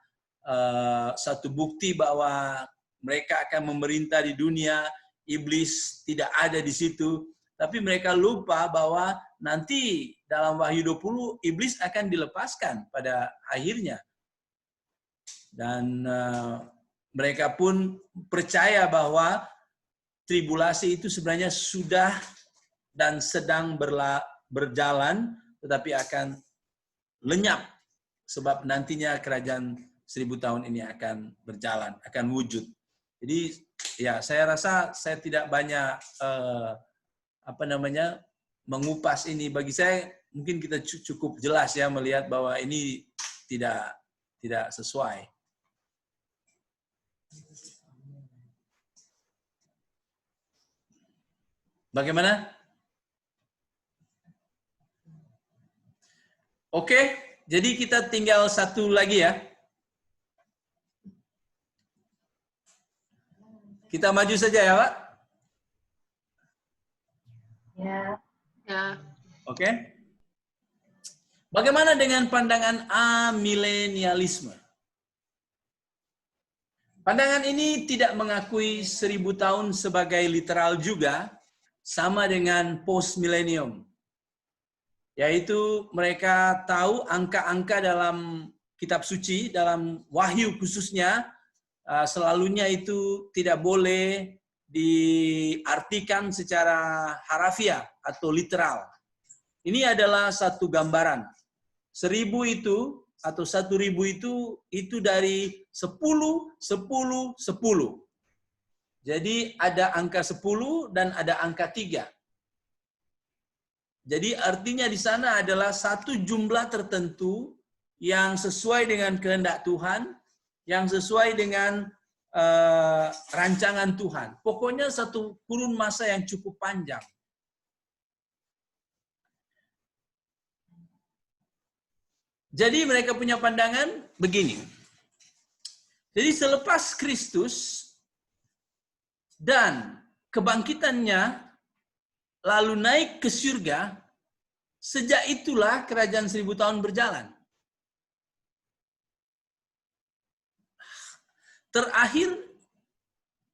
satu bukti bahwa mereka akan memerintah di dunia, iblis tidak ada di situ, tapi mereka lupa bahwa nanti dalam Wahyu 20 iblis akan dilepaskan pada akhirnya. Dan mereka pun percaya bahwa tribulasi itu sebenarnya sudah dan sedang berjalan, tetapi akan lenyap sebab nantinya kerajaan 1000 tahun ini akan berjalan, akan wujud. Jadi ya saya rasa saya tidak banyak mengupas ini. Bagi saya mungkin kita cukup jelas ya melihat bahwa ini tidak sesuai. Bagaimana? Oke, jadi kita tinggal satu lagi ya. Kita maju saja ya, Pak. Ya. Oke. Bagaimana dengan pandangan amilenialisme? Pandangan ini tidak mengakui 1000 tahun sebagai literal juga, sama dengan post-millennium. Yaitu mereka tahu angka-angka dalam kitab suci, dalam Wahyu khususnya, selalunya itu tidak boleh diartikan secara harafiah atau literal. Ini adalah satu gambaran. 1000 itu atau 1000 itu dari 10, 10, 10. Jadi ada angka 10 dan ada angka 3. Jadi artinya di sana adalah satu jumlah tertentu yang sesuai dengan kehendak Tuhan, yang sesuai dengan rancangan Tuhan. Pokoknya satu kurun masa yang cukup panjang. Jadi mereka punya pandangan begini. Jadi selepas Kristus dan kebangkitannya lalu naik ke surga, sejak itulah kerajaan 1000 tahun berjalan. Terakhir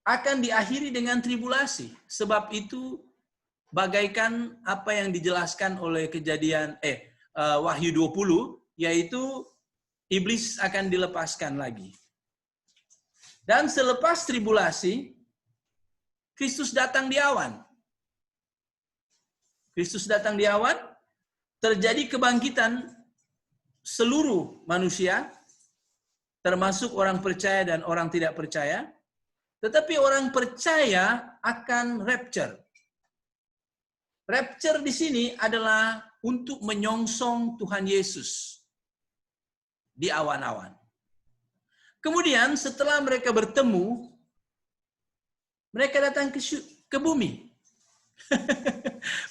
akan diakhiri dengan tribulasi. Sebab itu bagaikan apa yang dijelaskan oleh Wahyu 20, yaitu iblis akan dilepaskan lagi. Dan selepas tribulasi, Kristus datang di awan. Kristus datang di awan, terjadi kebangkitan seluruh manusia, termasuk orang percaya dan orang tidak percaya. Tetapi orang percaya akan rapture. Rapture di sini adalah untuk menyongsong Tuhan Yesus di awan-awan. Kemudian setelah mereka bertemu, mereka datang ke bumi.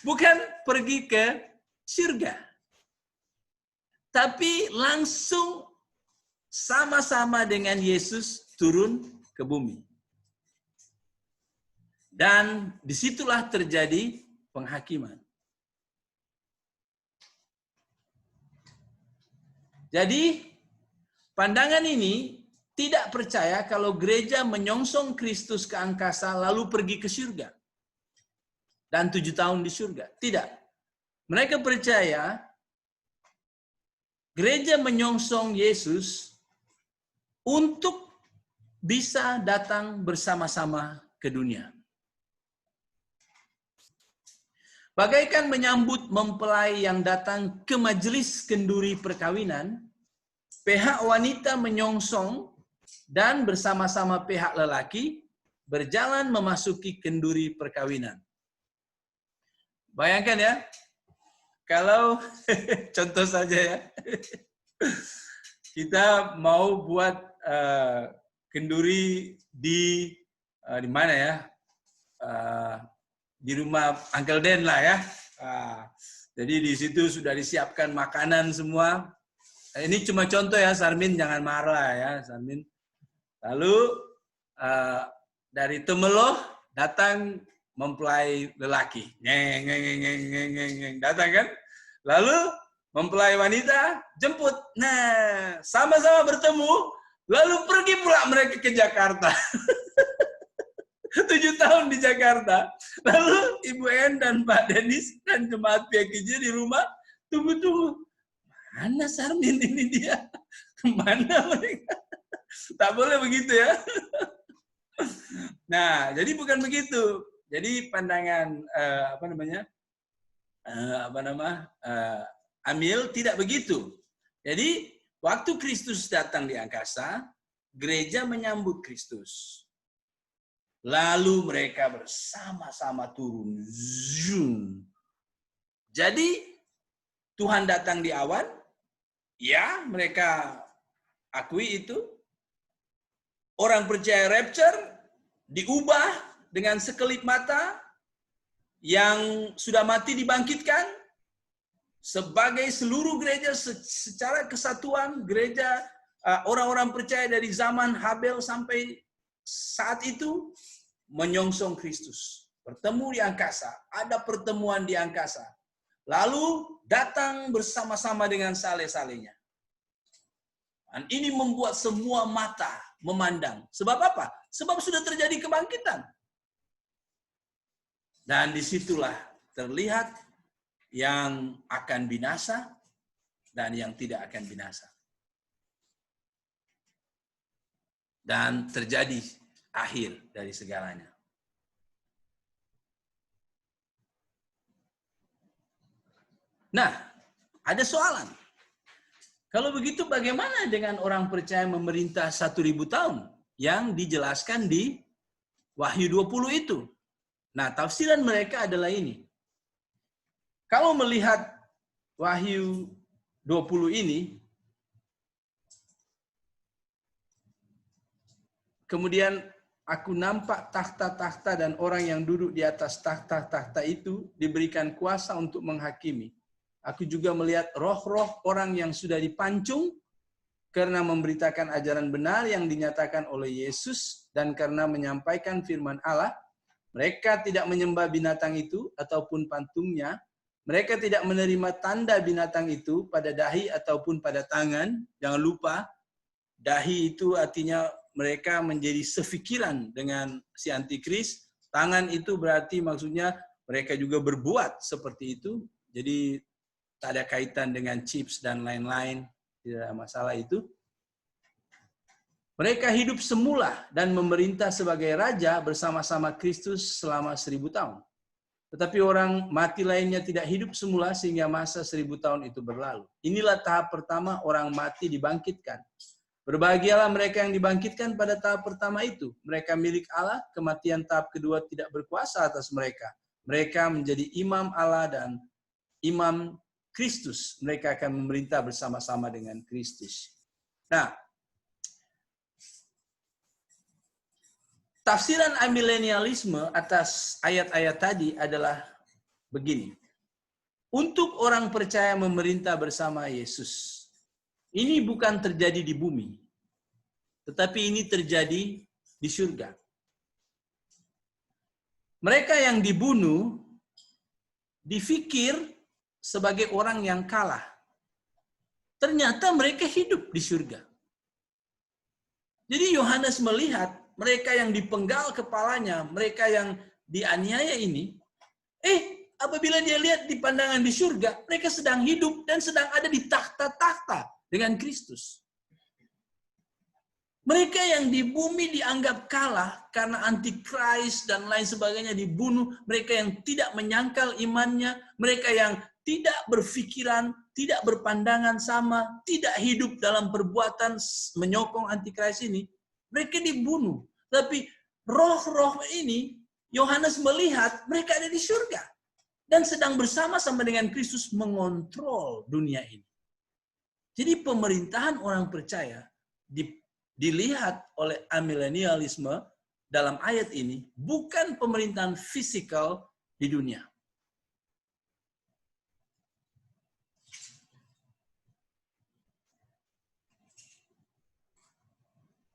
Bukan pergi ke surga. Tapi langsung sama-sama dengan Yesus turun ke bumi. Dan disitulah terjadi penghakiman. Jadi pandangan ini tidak percaya kalau gereja menyongsong Kristus ke angkasa lalu pergi ke surga. Dan 7 tahun di surga. Tidak. Mereka percaya gereja menyongsong Yesus untuk bisa datang bersama-sama ke dunia. Bagaikan menyambut mempelai yang datang ke majelis kenduri perkawinan, pihak wanita menyongsong dan bersama-sama pihak lelaki berjalan memasuki kenduri perkawinan. Bayangkan ya, kalau contoh saja ya, kita mau buat kenduri di mana ya? Di rumah Uncle Den lah ya. Jadi di situ sudah disiapkan makanan semua. Ini cuma contoh ya, Sarmin jangan marah ya, Sarmin. Lalu dari Temeloh datang mempelai lelaki, datang kan? Lalu mempelai wanita jemput. Nah, sama-sama bertemu, lalu pergi pula mereka ke Jakarta. 7 tahun di Jakarta. Lalu Ibu En dan Pak Denis dan jemaat PKJ di rumah tunggu-tunggu. Mana Sarmin ini dia? Kemana mereka? Tak boleh begitu ya. Nah, jadi bukan begitu. Jadi pandangan Amil tidak begitu. Jadi waktu Kristus datang di angkasa, gereja menyambut Kristus. Lalu mereka bersama-sama turun. Zoom. Jadi Tuhan datang di awan, ya mereka akui itu. Orang percaya rapture, diubah dengan sekelip mata, yang sudah mati dibangkitkan, sebagai seluruh gereja secara kesatuan, gereja orang-orang percaya dari zaman Habel sampai saat itu, menyongsong Kristus. Bertemu di angkasa, ada pertemuan di angkasa. Lalu datang bersama-sama dengan saleh-salehnya. Dan ini membuat semua mata memandang. Sebab apa? Sebab sudah terjadi kebangkitan. Dan disitulah terlihat yang akan binasa dan yang tidak akan binasa. Dan terjadi akhir dari segalanya. Nah, ada soalan. Kalau begitu bagaimana dengan orang percaya memerintah 1000 tahun yang dijelaskan di Wahyu 20 itu? Nah, tafsiran mereka adalah ini. Kalau melihat Wahyu 20 ini, kemudian aku nampak tahta-tahta dan orang yang duduk di atas tahta-tahta itu diberikan kuasa untuk menghakimi. Aku juga melihat roh-roh orang yang sudah dipancung karena memberitakan ajaran benar yang dinyatakan oleh Yesus dan karena menyampaikan firman Allah. Mereka tidak menyembah binatang itu ataupun patungnya. Mereka tidak menerima tanda binatang itu pada dahi ataupun pada tangan. Jangan lupa, dahi itu artinya mereka menjadi sefikiran dengan si antikris. Tangan itu berarti maksudnya mereka juga berbuat seperti itu. Jadi tak ada kaitan dengan chips dan lain-lain. Tidak ada masalah itu. Mereka hidup semula dan memerintah sebagai raja bersama-sama Kristus selama 1000 tahun. Tetapi orang mati lainnya tidak hidup semula sehingga masa 1000 tahun itu berlalu. Inilah tahap pertama, orang mati dibangkitkan. Berbahagialah mereka yang dibangkitkan pada tahap pertama itu. Mereka milik Allah, kematian tahap kedua tidak berkuasa atas mereka. Mereka menjadi imam Allah dan imam Kristus. Mereka akan memerintah bersama-sama dengan Kristus. Nah, tafsiran amilenialisme atas ayat-ayat tadi adalah begini. Untuk orang percaya memerintah bersama Yesus, ini bukan terjadi di bumi, tetapi ini terjadi di surga. Mereka yang dibunuh difikir sebagai orang yang kalah. Ternyata mereka hidup di surga. Jadi Yohanes melihat mereka yang dipenggal kepalanya, mereka yang dianiaya ini, apabila dia lihat di pandangan di surga, mereka sedang hidup dan sedang ada di tahta-tahta dengan Kristus. Mereka yang di bumi dianggap kalah karena antikris dan lain sebagainya dibunuh. Mereka yang tidak menyangkal imannya. Mereka yang tidak berpikiran, tidak berpandangan sama, tidak hidup dalam perbuatan menyokong antikris ini. Mereka dibunuh. Tapi roh-roh ini, Yohanes melihat mereka ada di surga. Dan sedang bersama-sama dengan Kristus mengontrol dunia ini. Jadi pemerintahan orang percaya dilihat oleh amilenialisme dalam ayat ini bukan pemerintahan fisikal di dunia.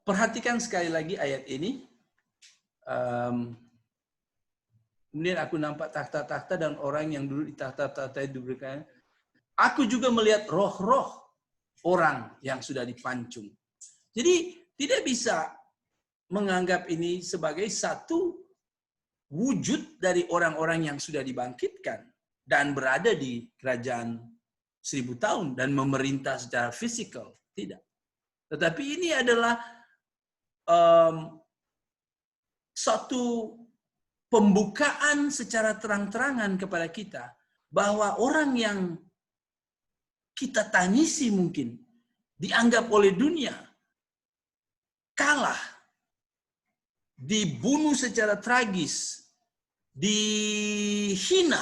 Perhatikan sekali lagi ayat ini. Kemudian aku nampak takhta-takhta dan orang yang duduk di takhta-takhta itu diberikan. Aku juga melihat roh-roh orang yang sudah dipancung. Jadi tidak bisa menganggap ini sebagai satu wujud dari orang-orang yang sudah dibangkitkan dan berada di kerajaan 1000 tahun dan memerintah secara fisikal. Tidak. Tetapi ini adalah suatu pembukaan secara terang-terangan kepada kita bahwa orang yang kita tangisi mungkin dianggap oleh dunia kalah, dibunuh secara tragis, dihina,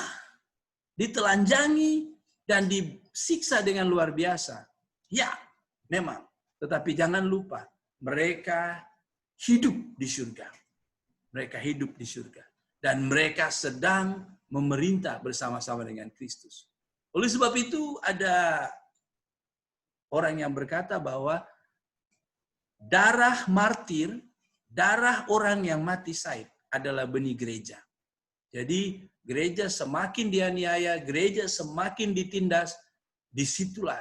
ditelanjangi, dan disiksa dengan luar biasa. Ya, memang. Tetapi jangan lupa, mereka hidup di surga. Mereka hidup di surga. Dan mereka sedang memerintah bersama-sama dengan Kristus. Oleh sebab itu ada orang yang berkata bahwa darah martir, darah orang yang mati syahid adalah benih gereja. Jadi gereja semakin dianiaya, gereja semakin ditindas, disitulah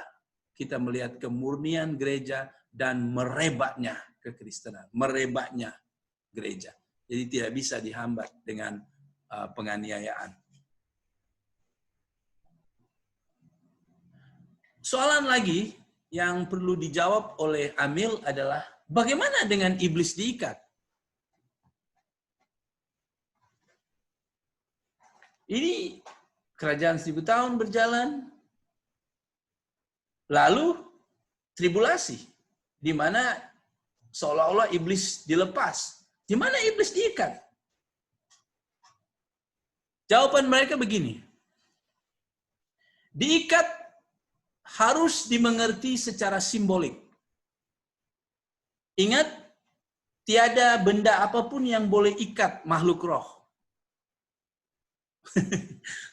kita melihat kemurnian gereja dan merebaknya kekristenan, merebaknya gereja. Jadi tidak bisa dihambat dengan penganiayaan. Soalan lagi yang perlu dijawab oleh Amil adalah bagaimana dengan iblis diikat? Ini kerajaan 1000 tahun berjalan, lalu tribulasi, di mana seolah-olah iblis dilepas. Di mana iblis diikat? Jawaban mereka begini. Diikat harus dimengerti secara simbolik. Ingat, tiada benda apapun yang boleh ikat makhluk roh.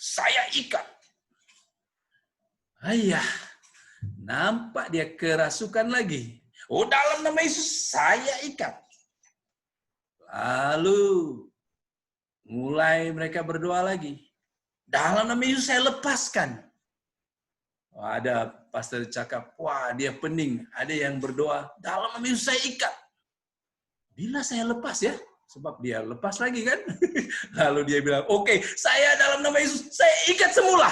Saya ikat. Ayah, nampak dia kerasukan lagi. Oh, dalam nama Yesus saya ikat. Lalu mulai mereka berdoa lagi. Dalam nama Yesus saya lepaskan. Ada pastor cakap, wah dia pening. Ada yang berdoa, dalam nama Yesus saya ikat. Bila saya lepas ya, sebab dia lepas lagi kan. Lalu dia bilang, oke, saya dalam nama Yesus saya ikat semula.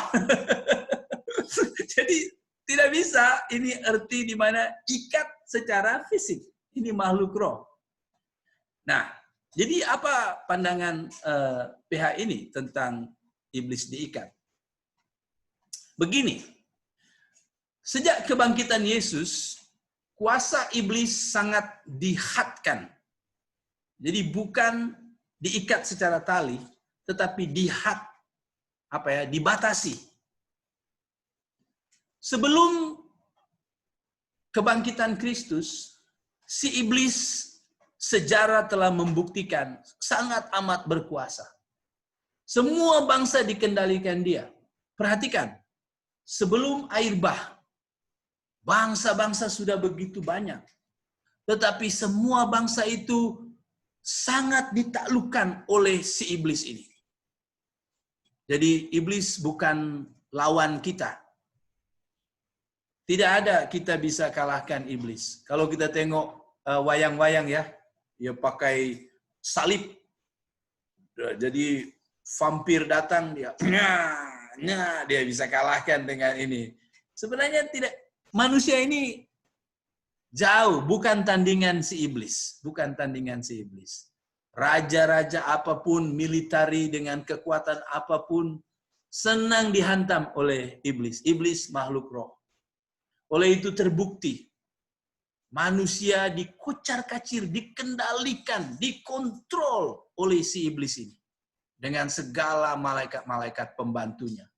Jadi tidak bisa ini arti di mana ikat secara fisik. Ini makhluk roh. Nah, jadi apa pandangan PH ini tentang iblis diikat? Begini, sejak kebangkitan Yesus, kuasa iblis sangat dihadkan. Jadi bukan diikat secara tali, tetapi dibatasi. Sebelum kebangkitan Kristus, si iblis sejarah telah membuktikan sangat amat berkuasa. Semua bangsa dikendalikan dia. Perhatikan, sebelum air bah, bangsa-bangsa sudah begitu banyak. Tetapi semua bangsa itu sangat ditaklukkan oleh si iblis ini. Jadi iblis bukan lawan kita. Tidak ada kita bisa kalahkan iblis. Kalau kita tengok wayang-wayang ya, dia pakai salib. Jadi vampir datang dia, dia bisa kalahkan dengan ini. Sebenarnya tidak, manusia ini Jauh, bukan tandingan si iblis. Bukan tandingan si iblis. Raja-raja apapun, militari dengan kekuatan apapun, senang dihantam oleh iblis. Iblis makhluk roh. Oleh itu terbukti, manusia dikocar-kacir, dikendalikan, dikontrol oleh si iblis ini. Dengan segala malaikat-malaikat pembantunya.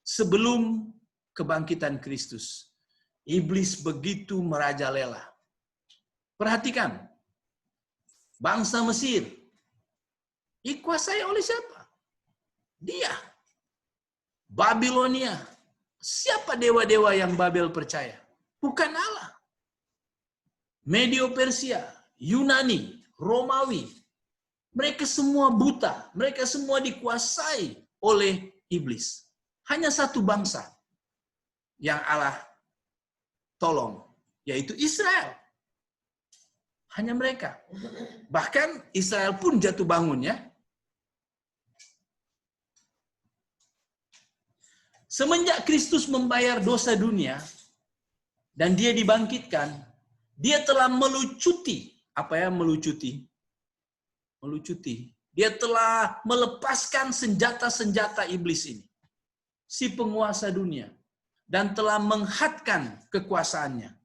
Sebelum kebangkitan Kristus, iblis begitu merajalela. Perhatikan, bangsa Mesir dikuasai oleh siapa? Dia. Babilonia. Siapa dewa-dewa yang Babel percaya? Bukan Allah. Medio Persia, Yunani, Romawi. Mereka semua buta. Mereka semua dikuasai oleh iblis. Hanya satu bangsa yang Allah tolong, yaitu Israel. Hanya mereka. Bahkan Israel pun jatuh bangun ya. Semenjak Kristus membayar dosa dunia dan dia dibangkitkan, dia telah melucuti. Apa ya melucuti? Melucuti. Dia telah melepaskan senjata-senjata iblis ini. Si penguasa dunia. Dan telah menghadkan kekuasaannya.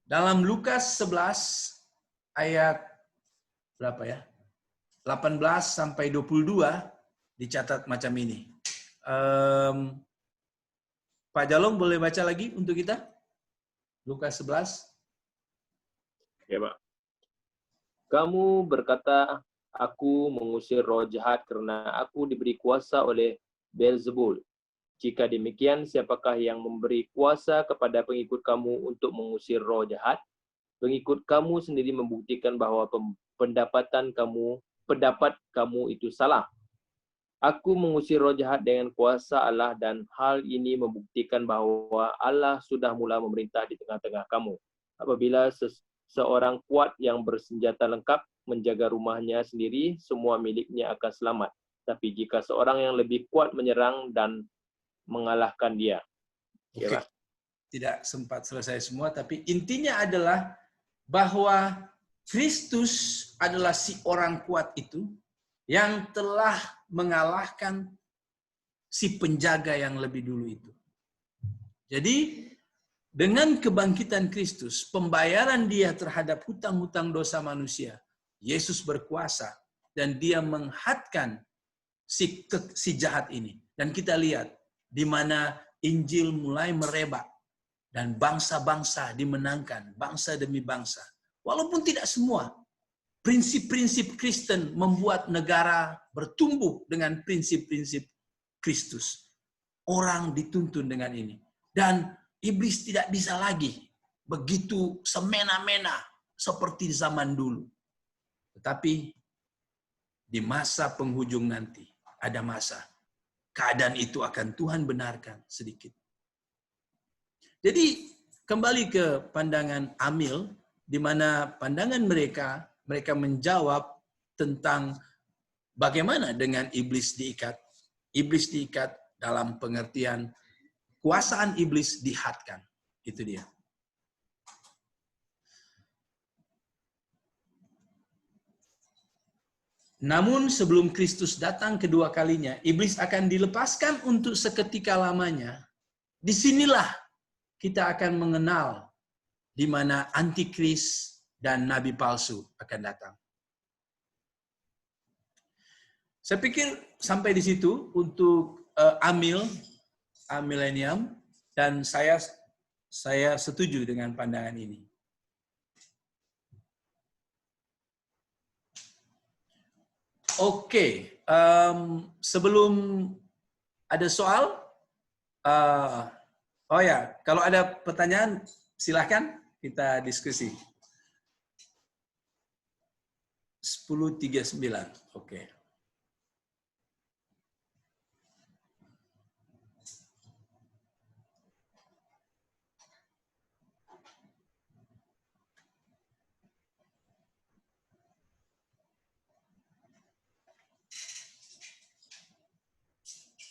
Dalam Lukas 11 ayat berapa ya? 18 sampai 22 dicatat macam ini. Pak Jalong boleh baca lagi untuk kita? Lukas 11. Ya, Pak. Kamu berkata, aku mengusir roh jahat karena aku diberi kuasa oleh Beelzebul. Jika demikian, siapakah yang memberi kuasa kepada pengikut kamu untuk mengusir roh jahat? Pengikut kamu sendiri membuktikan bahwa pendapat kamu itu salah. Aku mengusir roh jahat dengan kuasa Allah dan hal ini membuktikan bahwa Allah sudah mula memerintah di tengah-tengah kamu. Apabila seorang kuat yang bersenjata lengkap menjaga rumahnya sendiri, semua miliknya akan selamat. Tapi jika seorang yang lebih kuat menyerang dan mengalahkan dia. Oke. Tidak sempat selesai semua, tapi intinya adalah bahwa Kristus adalah si orang kuat itu yang telah mengalahkan si penjaga yang lebih dulu itu. Jadi dengan kebangkitan Kristus, pembayaran dia terhadap hutang-hutang dosa manusia, Yesus berkuasa dan dia menghadkan si jahat ini. Dan kita lihat di mana Injil mulai merebak dan bangsa-bangsa dimenangkan, bangsa demi bangsa. Walaupun tidak semua, prinsip-prinsip Kristen membuat negara bertumbuh dengan prinsip-prinsip Kristus. Orang dituntun dengan ini. Dan iblis tidak bisa lagi begitu semena-mena seperti zaman dulu. Tetapi di masa penghujung nanti, ada masa keadaan itu akan Tuhan benarkan sedikit. Jadi kembali ke pandangan Amil, di mana pandangan mereka menjawab tentang bagaimana dengan iblis diikat. Iblis diikat dalam pengertian kuasaan iblis dihadkan. Itu dia. Namun sebelum Kristus datang kedua kalinya, iblis akan dilepaskan untuk seketika lamanya. Disinilah kita akan mengenal di mana antikris dan nabi palsu akan datang. Saya pikir sampai di situ untuk Amilenium, dan saya setuju dengan pandangan ini. Oke, sebelum ada soal, oh ya, kalau ada pertanyaan silahkan kita diskusi. 10.39, oke.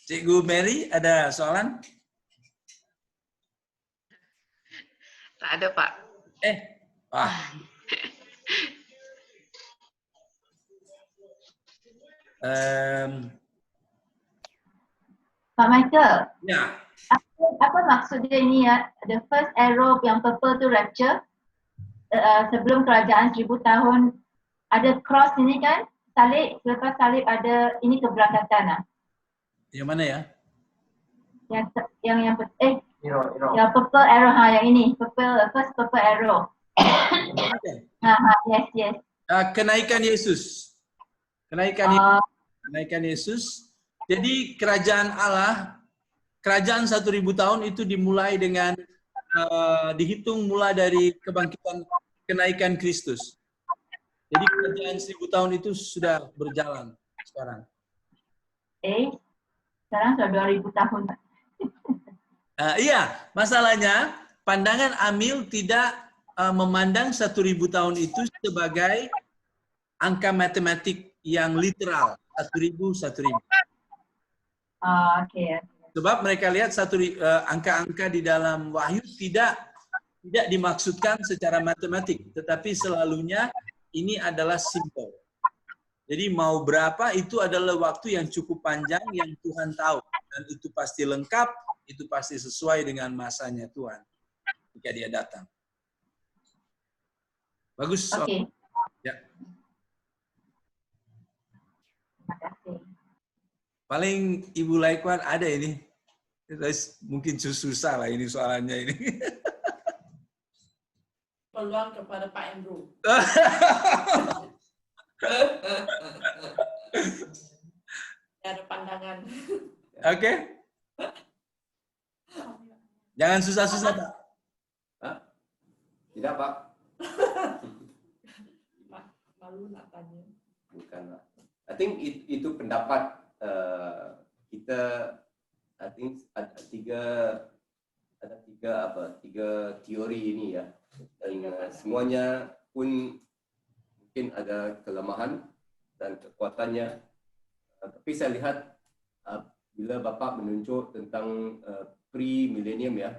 Cikgu Mary, ada soalan? Tak ada, Pak. Pak Michael, Ya. apa maksud dia ini ya? The first arrow yang purple tu rapture. Sebelum kerajaan 1000 tahun ada cross ini kan? Salib, selepas salib ada ini keberangkatan lah. Yang mana ya? Yang purple arrow yang ini, first purple arrow. Yes. Kenaikan Yesus. Kenaikan Yesus. Jadi kerajaan Allah, kerajaan 1000 tahun itu dimulai dengan dihitung mulai dari kebangkitan kenaikan Kristus. Jadi kerajaan 1000 tahun itu sudah berjalan sekarang. Sekarang sudah 2000 tahun. Iya, masalahnya pandangan Amil tidak memandang 1000 tahun itu sebagai angka matematik yang literal, 1000. Okay. Sebab mereka lihat angka-angka di dalam Wahyu tidak dimaksudkan secara matematik, tetapi selalunya ini adalah simbol. Jadi mau berapa itu adalah waktu yang cukup panjang yang Tuhan tahu, dan itu pasti lengkap, itu pasti sesuai dengan masanya Tuhan jika Dia datang. Bagus. Okay. Ya. Terima kasih. Paling Ibu Laikwan ada ini. Mungkin susah lah ini soalannya ini. Peluang kepada Pak Andrew. Ada pandangan. Oke. Jangan susah-susah, Pak. Tidak, Pak. Malu nak tanya. Bukan, Pak. I think itu pendapat kita. I think ada tiga teori ini ya. Dan semuanya pun mungkin ada kelemahan dan kekuatannya. Tapi saya lihat bila Bapak menunjuk tentang pre-millennium ya,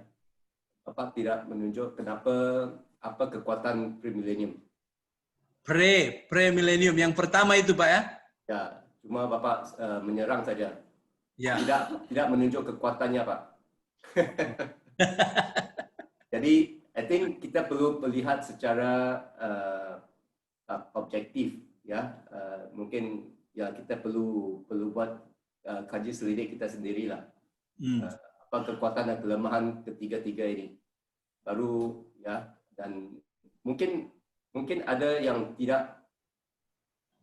Bapak tidak menunjuk apa kekuatan pre-millennium. Pre-millennium yang pertama itu, Pak ya? Ya, cuma Bapak menyerang saja. Ya. Tidak menunjuk kekuatannya, Pak. Jadi, I think kita perlu melihat secara objektif, ya. Mungkin ya kita perlu buat kaji selidik kita sendirilah. Apa kekuatan dan kelemahan ketiga-tiga ini. Baru ya, dan mungkin ada yang tidak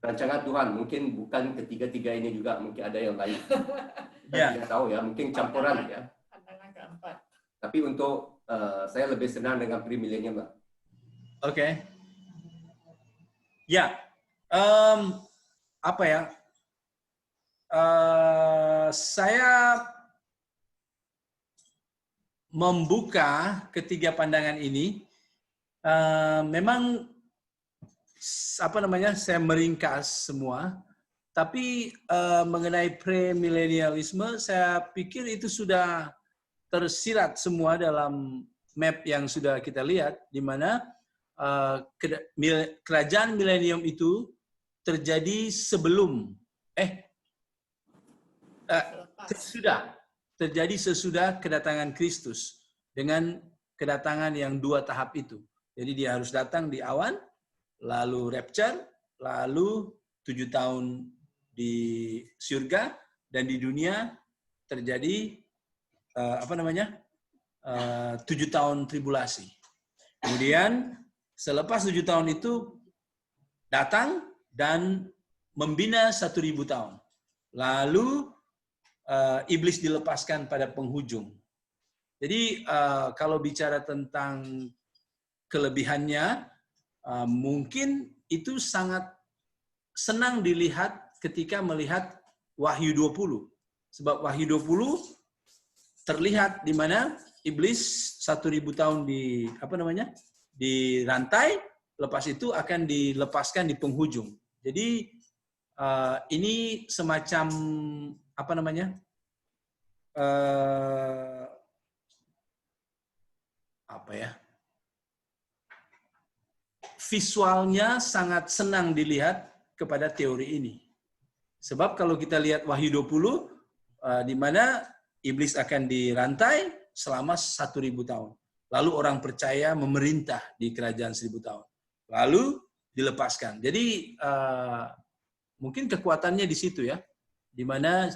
rancangan Tuhan, mungkin bukan ketiga-tiga ini juga, mungkin ada yang lain. Saya tidak tahu ya, mungkin campuran ya. Pandangan keempat. Tapi untuk saya lebih senang dengan pre-millennium, Pak. Oke. Ya, apa ya? Saya membuka ketiga pandangan ini. Memang saya meringkas semua, tapi mengenai premilenialisme saya pikir itu sudah tersirat semua dalam map yang sudah kita lihat, di mana kerajaan milenium itu terjadi sesudah kedatangan Kristus, dengan kedatangan yang 2 tahap itu. Jadi dia harus datang di awan, lalu rapture, lalu 7 tahun di surga, dan di dunia terjadi 7 tahun tribulasi. Kemudian selepas 7 tahun itu datang dan membina 1000 tahun. Lalu iblis dilepaskan pada penghujung. Jadi kalau bicara tentang kelebihannya, mungkin itu sangat senang dilihat ketika melihat Wahyu 20. Sebab Wahyu 20 terlihat di mana iblis 1000 tahun di rantai, lepas itu akan dilepaskan di penghujung. Jadi ini semacam visualnya sangat senang dilihat kepada teori ini. Sebab kalau kita lihat Wahyu 20, di mana iblis akan dirantai selama 1000 tahun. Lalu orang percaya memerintah di kerajaan 1000 tahun. Lalu dilepaskan. Jadi mungkin kekuatannya di situ ya, di mana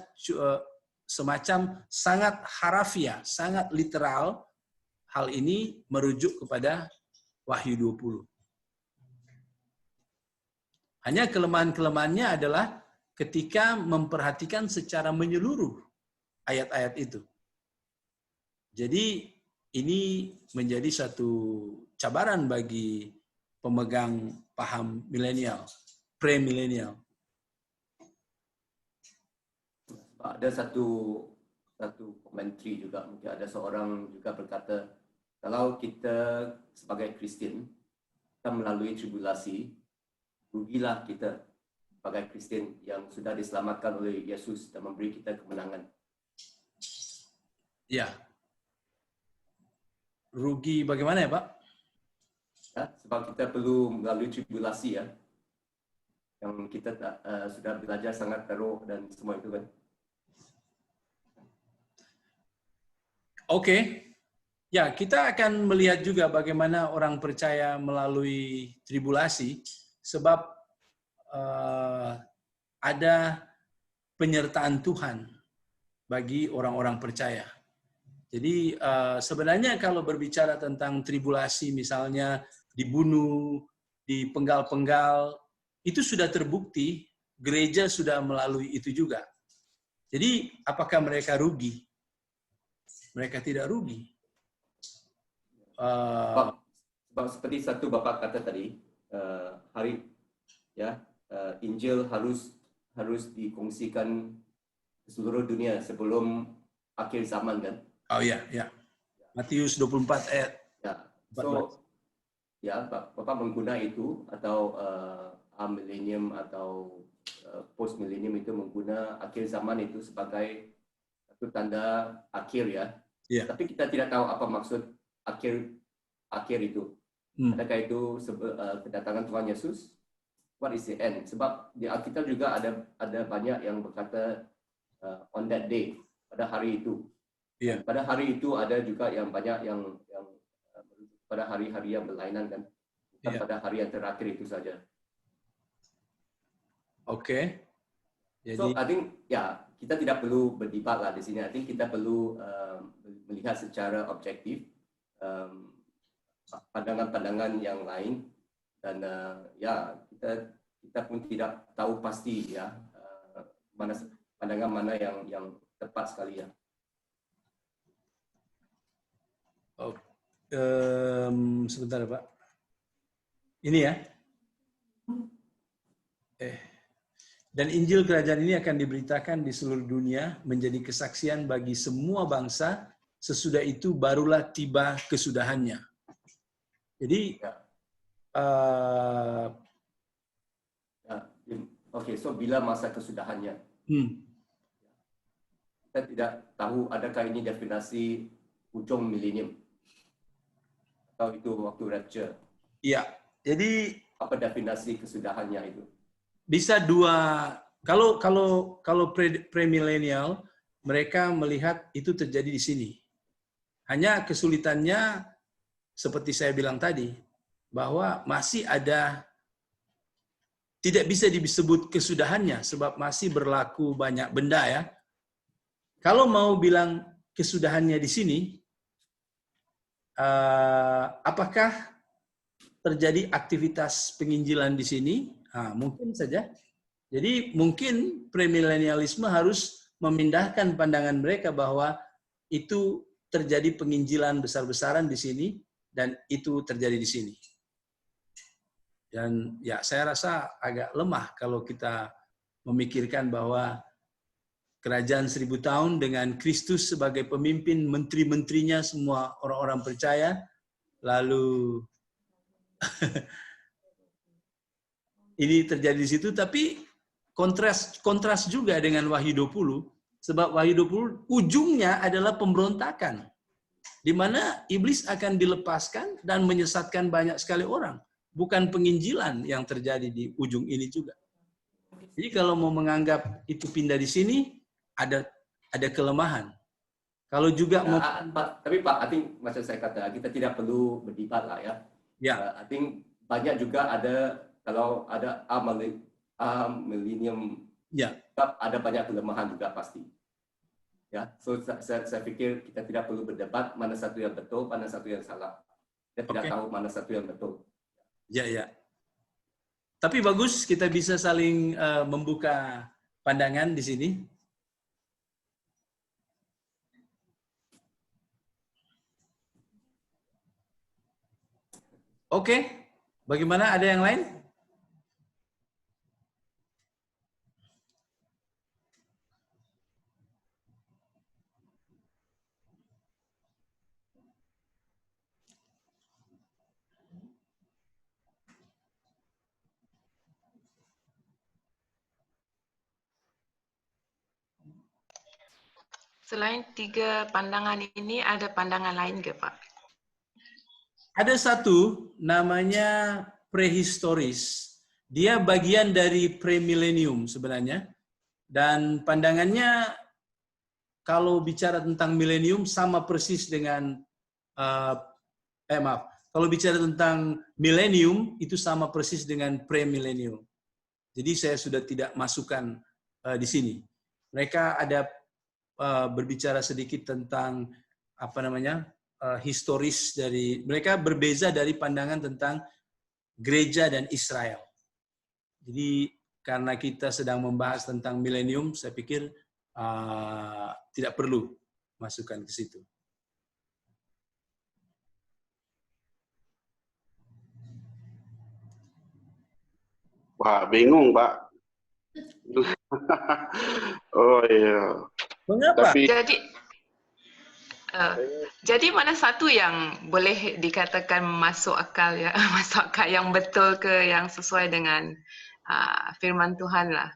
semacam sangat harafiah, sangat literal, hal ini merujuk kepada Wahyu 20. Hanya kelemahan-kelemahannya adalah ketika memperhatikan secara menyeluruh ayat-ayat itu. Jadi ini menjadi satu cabaran bagi pemegang paham milenial, pre-milenial. Ada satu komentari juga, mungkin ada seorang juga berkata, kalau kita sebagai Kristian, kita melalui tribulasi, rugilah kita sebagai Kristian yang sudah diselamatkan oleh Yesus dan memberi kita kemenangan. Ya. Rugi bagaimana ya, Pak? Ya, sebab kita perlu melalui tribulasi ya. Yang kita sudah belajar sangat teruk dan semua itu kan. Oke. Ya, kita akan melihat juga bagaimana orang percaya melalui tribulasi, sebab ada penyertaan Tuhan bagi orang-orang percaya. Jadi sebenarnya kalau berbicara tentang tribulasi, misalnya dibunuh, dipenggal-penggal, itu sudah terbukti, gereja sudah melalui itu juga. Jadi apakah mereka rugi? Mereka tidak rugi. Sebab seperti satu Bapak kata tadi, Injil harus dikongsikan ke seluruh dunia sebelum akhir zaman kan? Oh ya, ya. Matius 24 ayat. Ya. So, ya, Bapak mengguna itu atau millennium atau post millennium itu mengguna akhir zaman itu sebagai satu tanda akhir ya. Yeah. Tapi kita tidak tahu apa maksud akhir itu. Adakah itu kedatangan Tuhan Yesus? What is the end? Sebab di Alkitab juga ada banyak yang berkata on that day, pada hari itu. Yeah. Pada hari itu ada juga yang banyak yang pada hari-hari yang berlainan kan. Bukan pada hari yang terakhir itu saja. Oke. Jadi, so I think kita tidak perlu berdebat lah di sini. I think kita perlu melihat secara objektif pandangan-pandangan yang lain dan kita pun tidak tahu pasti ya pandangan mana yang tepat sekali ya. Sebentar Pak. Ini ya. Dan Injil Kerajaan ini akan diberitakan di seluruh dunia menjadi kesaksian bagi semua bangsa. Sesudah itu barulah tiba kesudahannya. Jadi, so bila masa kesudahannya? Kita tidak tahu adakah ini definisi ujung milenium atau itu waktu rapture. Iya. Jadi apa definisi kesudahannya itu? Bisa dua. Kalau premilenial mereka melihat itu terjadi di sini. Hanya kesulitannya seperti saya bilang tadi bahwa masih ada tidak bisa disebut kesudahannya sebab masih berlaku banyak benda ya. Kalau mau bilang kesudahannya di sini, apakah terjadi aktivitas penginjilan di sini? Mungkin saja. Jadi mungkin premilenialisme harus memindahkan pandangan mereka bahwa itu terjadi penginjilan besar-besaran di sini dan itu terjadi di sini. Dan ya saya rasa agak lemah kalau kita memikirkan bahwa kerajaan 1000 tahun dengan Kristus sebagai pemimpin, menteri-menterinya semua orang-orang percaya, lalu ini terjadi di situ, tapi kontras juga dengan Wahyu 20, sebab Wahyu 20 ujungnya adalah pemberontakan, di mana iblis akan dilepaskan dan menyesatkan banyak sekali orang. bukan penginjilan yang terjadi di ujung ini juga. Jadi kalau mau menganggap itu pindah di sini, ada kelemahan. Kalau juga mau... Tapi Pak, I think macam saya kata, kita tidak perlu berdebat lah ya. Ya. I think banyak juga ada, kalau ada millennium, ya, ada banyak kelemahan juga pasti. Ya, so saya pikir kita tidak perlu berdebat mana satu yang betul, mana satu yang salah. Kita tidak tahu mana satu yang betul. Ya, ya. Tapi bagus kita bisa saling membuka pandangan di sini. Oke, bagaimana? Ada yang lain? Selain 3 pandangan ini, ada pandangan lain ke Pak? Ada satu namanya prehistoris. Dia bagian dari premilenium sebenarnya. Dan pandangannya kalau bicara tentang milenium sama persis dengan kalau bicara tentang milenium itu sama persis dengan premilenium. Jadi saya sudah tidak masukkan di sini. Mereka ada berbicara sedikit tentang historis dari mereka, berbeza dari pandangan tentang gereja dan Israel. Jadi karena kita sedang membahas tentang milenium, saya pikir tidak perlu masukkan ke situ. Wah, bingung Pak. Oh iya. Mengapa? Jadi mana satu yang boleh dikatakan masuk akal ya, masuk akal yang betul ke yang sesuai dengan firman Tuhan lah?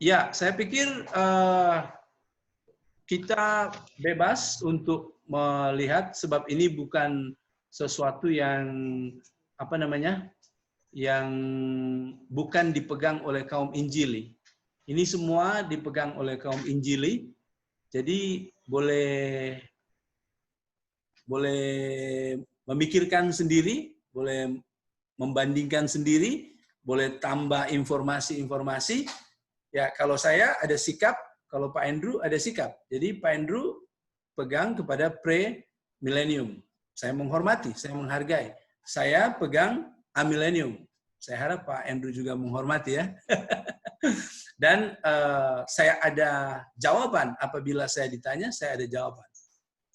Ya, saya pikir kita bebas untuk melihat, sebab ini bukan sesuatu yang yang bukan dipegang oleh kaum Injili. Ini semua dipegang oleh kaum Injili, jadi boleh memikirkan sendiri, boleh membandingkan sendiri, boleh tambah informasi-informasi. Ya, kalau saya ada sikap, kalau Pak Andrew ada sikap. Jadi Pak Andrew pegang kepada pre-millennium. Saya menghormati, saya menghargai. Saya pegang amillennium. Saya harap Pak Andrew juga menghormati ya. Dan saya ada jawaban apabila saya ditanya, saya ada jawaban.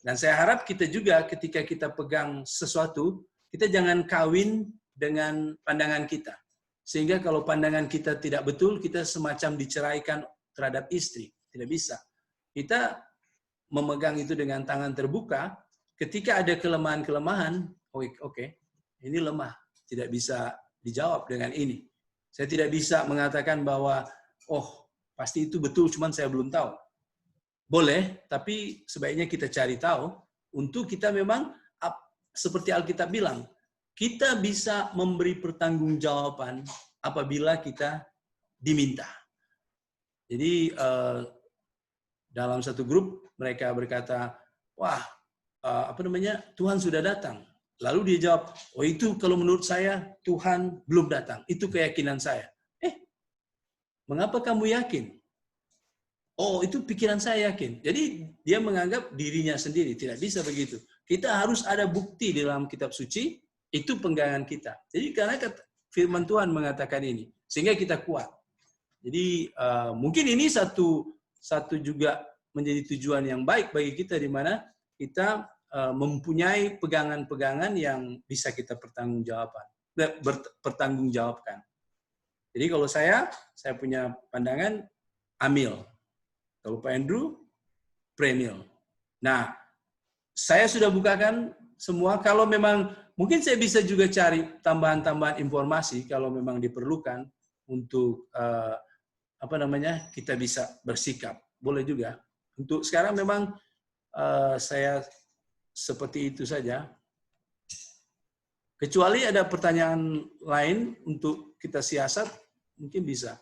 Dan saya harap kita juga ketika kita pegang sesuatu, kita jangan kawin dengan pandangan kita. Sehingga kalau pandangan kita tidak betul, kita semacam diceraikan terhadap istri. Tidak bisa. Kita memegang itu dengan tangan terbuka, ketika ada kelemahan-kelemahan, oke, ini lemah. Tidak bisa dijawab dengan ini. Saya tidak bisa mengatakan bahwa pasti itu betul, cuman saya belum tahu. Boleh, tapi sebaiknya kita cari tahu untuk kita memang seperti Alkitab bilang, kita bisa memberi pertanggungjawaban apabila kita diminta. Jadi dalam satu grup mereka berkata, Tuhan sudah datang. Lalu dia jawab, itu kalau menurut saya Tuhan belum datang. Itu keyakinan saya. Mengapa kamu yakin? Itu pikiran saya yakin. Jadi dia menganggap dirinya sendiri. Tidak bisa begitu. Kita harus ada bukti di dalam kitab suci, itu pegangan kita. Jadi karena firman Tuhan mengatakan ini, sehingga kita kuat. Jadi mungkin ini satu juga menjadi tujuan yang baik bagi kita, di mana kita mempunyai pegangan-pegangan yang bisa kita pertanggungjawabkan. Jadi kalau saya punya pandangan amil. Kalau Pak Andrew, premil. Nah, saya sudah bukakan semua. Kalau memang, mungkin saya bisa juga cari tambahan-tambahan informasi kalau memang diperlukan untuk kita bisa bersikap. Boleh juga. Untuk sekarang memang saya seperti itu saja. Kecuali ada pertanyaan lain untuk kita siasat, mungkin bisa.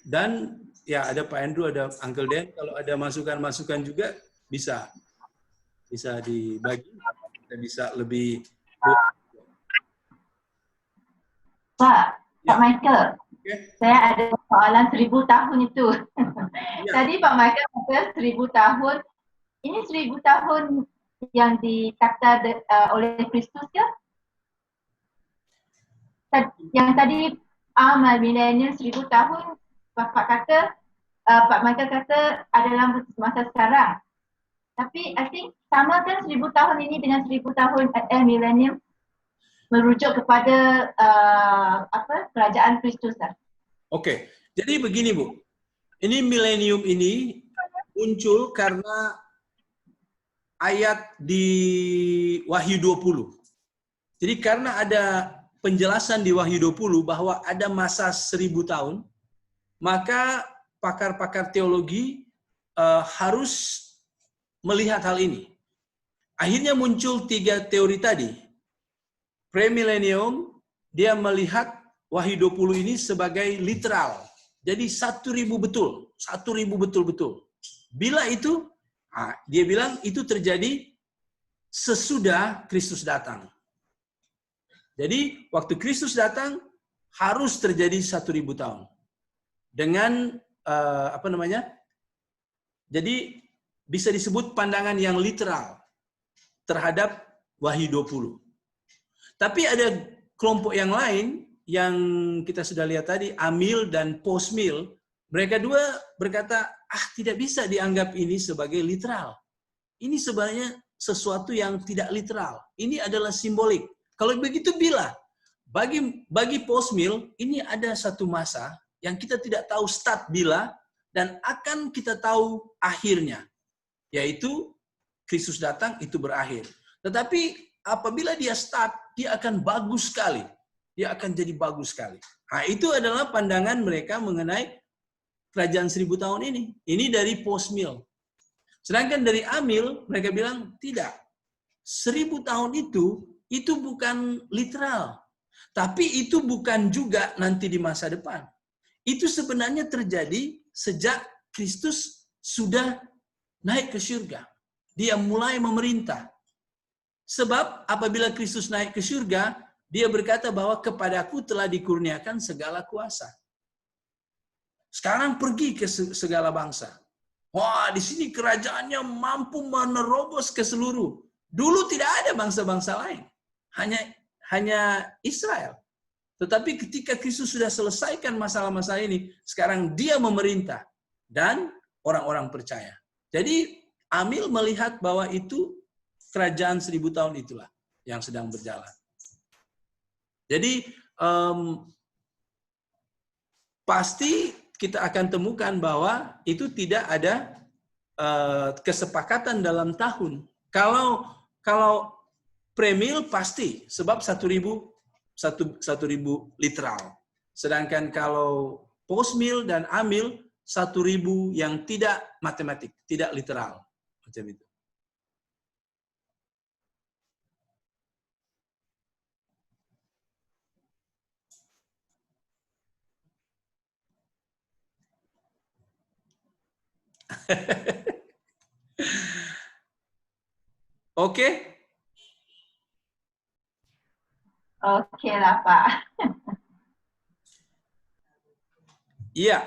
Dan ya ada Pak Andrew, ada Uncle Dan, kalau ada masukan-masukan juga bisa dibagi, kita bisa lebih. Pak Michael, saya ada soalan 1000 tahun itu. Tadi Pak Michael kata 1000 tahun, ini 1000 tahun yang dikata oleh Kristus ya? Yang tadi milenium 1000 tahun, Pak Michael kata adalah masa sekarang. Tapi I think sama kan 1000 tahun ini dengan 1000 tahun milenium merujuk kepada kerajaan Kristus. Oke, jadi begini Bu, ini milenium ini muncul karena ayat di Wahyu 20. Jadi karena ada penjelasan di Wahyu 20 bahwa ada masa 1000 tahun, maka pakar-pakar teologi harus melihat hal ini. Akhirnya muncul 3 teori tadi. Premillennium, dia melihat Wahyu 20 ini sebagai literal. Jadi 1000 betul, 1000 betul-betul. Bila itu, dia bilang itu terjadi sesudah Kristus datang. Jadi waktu Kristus datang harus terjadi 1000 tahun. Dengan jadi bisa disebut pandangan yang literal terhadap Wahyu 20. Tapi ada kelompok yang lain yang kita sudah lihat tadi, amil dan postmil. Mereka dua berkata, tidak bisa dianggap ini sebagai literal. Ini sebenarnya sesuatu yang tidak literal. Ini adalah simbolik. Kalau begitu bila bagi postmil ini ada satu masa yang kita tidak tahu start bila dan akan kita tahu akhirnya, yaitu Kristus datang itu berakhir. Tetapi apabila dia start, dia akan bagus sekali. Dia akan jadi bagus sekali. Itu adalah pandangan mereka mengenai kerajaan 1000 tahun ini. Ini dari postmil. Sedangkan dari amil, mereka bilang tidak. 1000 tahun itu bukan literal. Tapi itu bukan juga nanti di masa depan. Itu sebenarnya terjadi sejak Kristus sudah naik ke surga. Dia mulai memerintah. Sebab apabila Kristus naik ke surga, dia berkata bahwa kepadaku telah dikurniakan segala kuasa. Sekarang pergi ke segala bangsa. Wah, di sini kerajaannya mampu menerobos ke seluruh. Dulu tidak ada bangsa-bangsa lain. Hanya Israel. Tetapi ketika Kristus sudah selesaikan masalah-masalah ini, sekarang dia memerintah. Dan orang-orang percaya. Jadi Amil melihat bahwa itu kerajaan 1000 tahun itulah yang sedang berjalan. Jadi pasti kita akan temukan bahwa itu tidak ada kesepakatan dalam tahun. Kalau premil pasti sebab 1000 literal. Sedangkan kalau postmil dan amil 1000 yang tidak matematik, tidak literal. Macam itu. Oke? Oke lah Pak. Iya.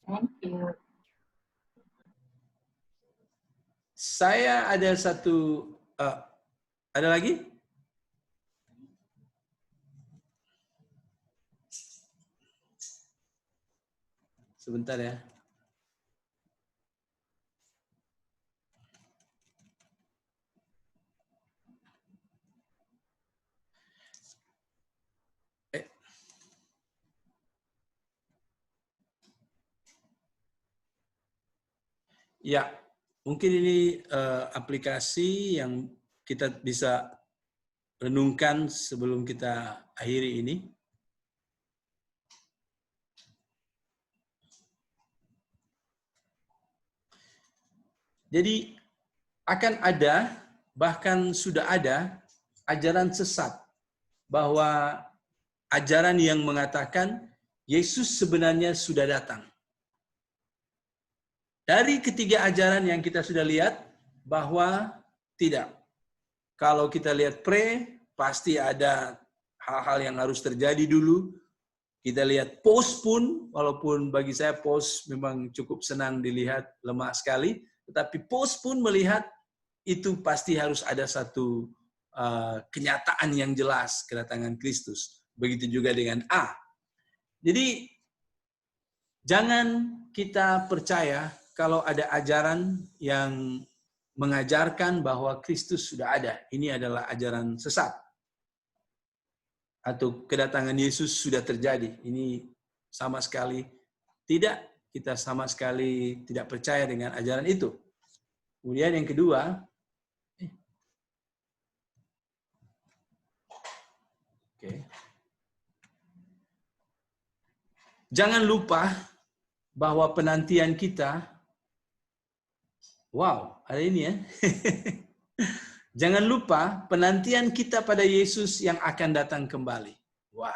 Thank you. Saya ada satu, ada lagi? Sebentar ya. Ya, mungkin ini aplikasi yang kita bisa renungkan sebelum kita akhiri ini. Jadi akan ada bahkan sudah ada ajaran sesat bahwa ajaran yang mengatakan Yesus sebenarnya sudah datang. Dari ketiga ajaran yang kita sudah lihat bahwa tidak. Kalau kita lihat pasti ada hal-hal yang harus terjadi dulu. Kita lihat post pun, walaupun bagi saya post memang cukup senang dilihat, lemah sekali. Tetapi post pun melihat itu pasti harus ada satu kenyataan yang jelas kedatangan Kristus. Begitu juga dengan A. Jadi jangan kita percaya kalau ada ajaran yang mengajarkan bahwa Kristus sudah ada. Ini adalah ajaran sesat. Atau kedatangan Yesus sudah terjadi. Ini sama sekali tidak. Kita sama sekali tidak percaya dengan ajaran itu. Kemudian yang kedua, jangan lupa bahwa penantian kita, wow, ada ini ya. Jangan lupa penantian kita pada Yesus yang akan datang kembali. Wah,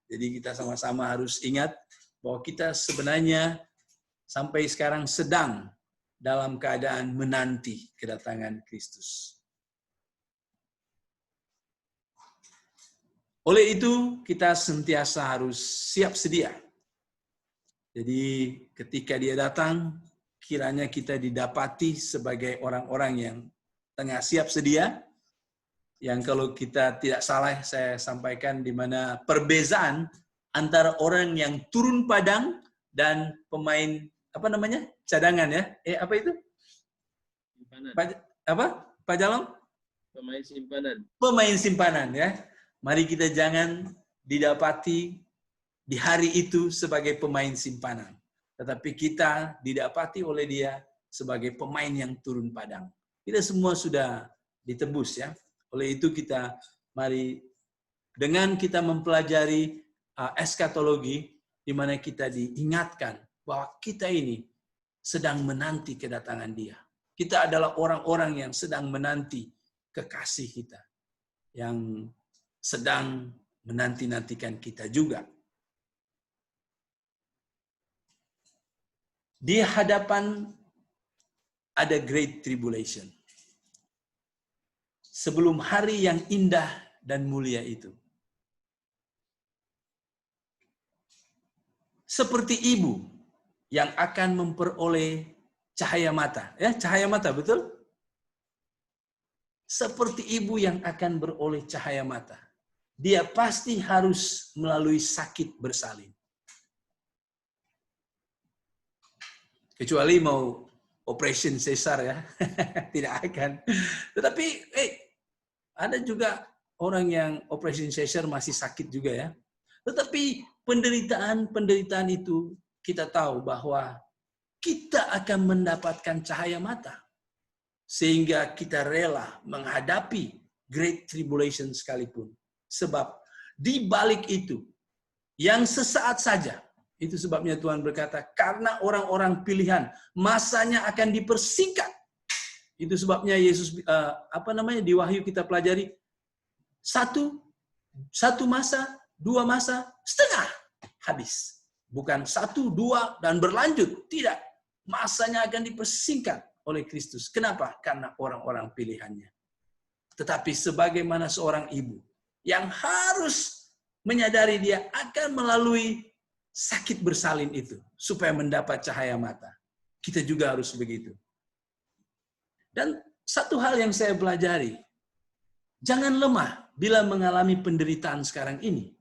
jadi kita sama-sama harus ingat bahwa kita sebenarnya sampai sekarang sedang dalam keadaan menanti kedatangan Kristus. Oleh itu, kita sentiasa harus siap sedia. Jadi ketika dia datang, kiranya kita didapati sebagai orang-orang yang tengah siap sedia, yang kalau kita tidak salah saya sampaikan di mana perbezaan antara orang yang turun padang dan pemain apa namanya cadangan ya, apa itu? Simpanan. Pak Jalong? Pemain simpanan. Pemain simpanan ya. Mari kita jangan didapati di hari itu sebagai pemain simpanan, tetapi kita didapati oleh dia sebagai pemain yang turun padang. Kita semua sudah ditebus ya. Oleh itu kita mari dengan kita mempelajari eskatologi di mana kita diingatkan bahwa kita ini sedang menanti kedatangan dia. Kita adalah orang-orang yang sedang menanti kekasih kita. Yang sedang menanti-nantikan kita juga. Di hadapan ada Great Tribulation. Sebelum hari yang indah dan mulia itu. Seperti ibu yang akan memperoleh cahaya mata. Ya, cahaya mata, betul? Seperti ibu yang akan beroleh cahaya mata. Dia pasti harus melalui sakit bersalin. Kecuali mau operation sesar ya. Tidak akan. Tetapi ada juga orang yang operation sesar masih sakit juga ya. Tetapi penderitaan itu kita tahu bahwa kita akan mendapatkan cahaya mata. Sehingga kita rela menghadapi Great Tribulation sekalipun. Sebab di balik itu, yang sesaat saja, itu sebabnya Tuhan berkata, karena orang-orang pilihan, masanya akan dipersingkat. Itu sebabnya Yesus, di Wahyu kita pelajari, satu masa, 2 masa, setengah habis. Bukan 1, 2, dan berlanjut. Tidak. Masanya akan dipersingkat oleh Kristus. Kenapa? Karena orang-orang pilihannya. Tetapi sebagaimana seorang ibu yang harus menyadari dia akan melalui sakit bersalin itu supaya mendapat cahaya mata. Kita juga harus begitu. Dan satu hal yang saya pelajari, jangan lemah bila mengalami penderitaan sekarang ini.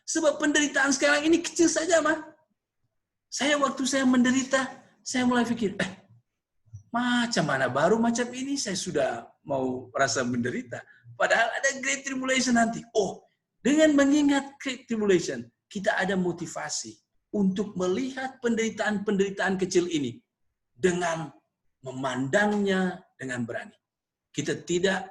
Sebab penderitaan sekarang ini kecil saja, mah. Waktu saya menderita, saya mulai pikir, macam mana baru macam ini saya sudah mau rasa menderita. Padahal ada Great Tribulation nanti. Oh, dengan mengingat Great Tribulation, kita ada motivasi untuk melihat penderitaan-penderitaan kecil ini dengan memandangnya dengan berani. Kita tidak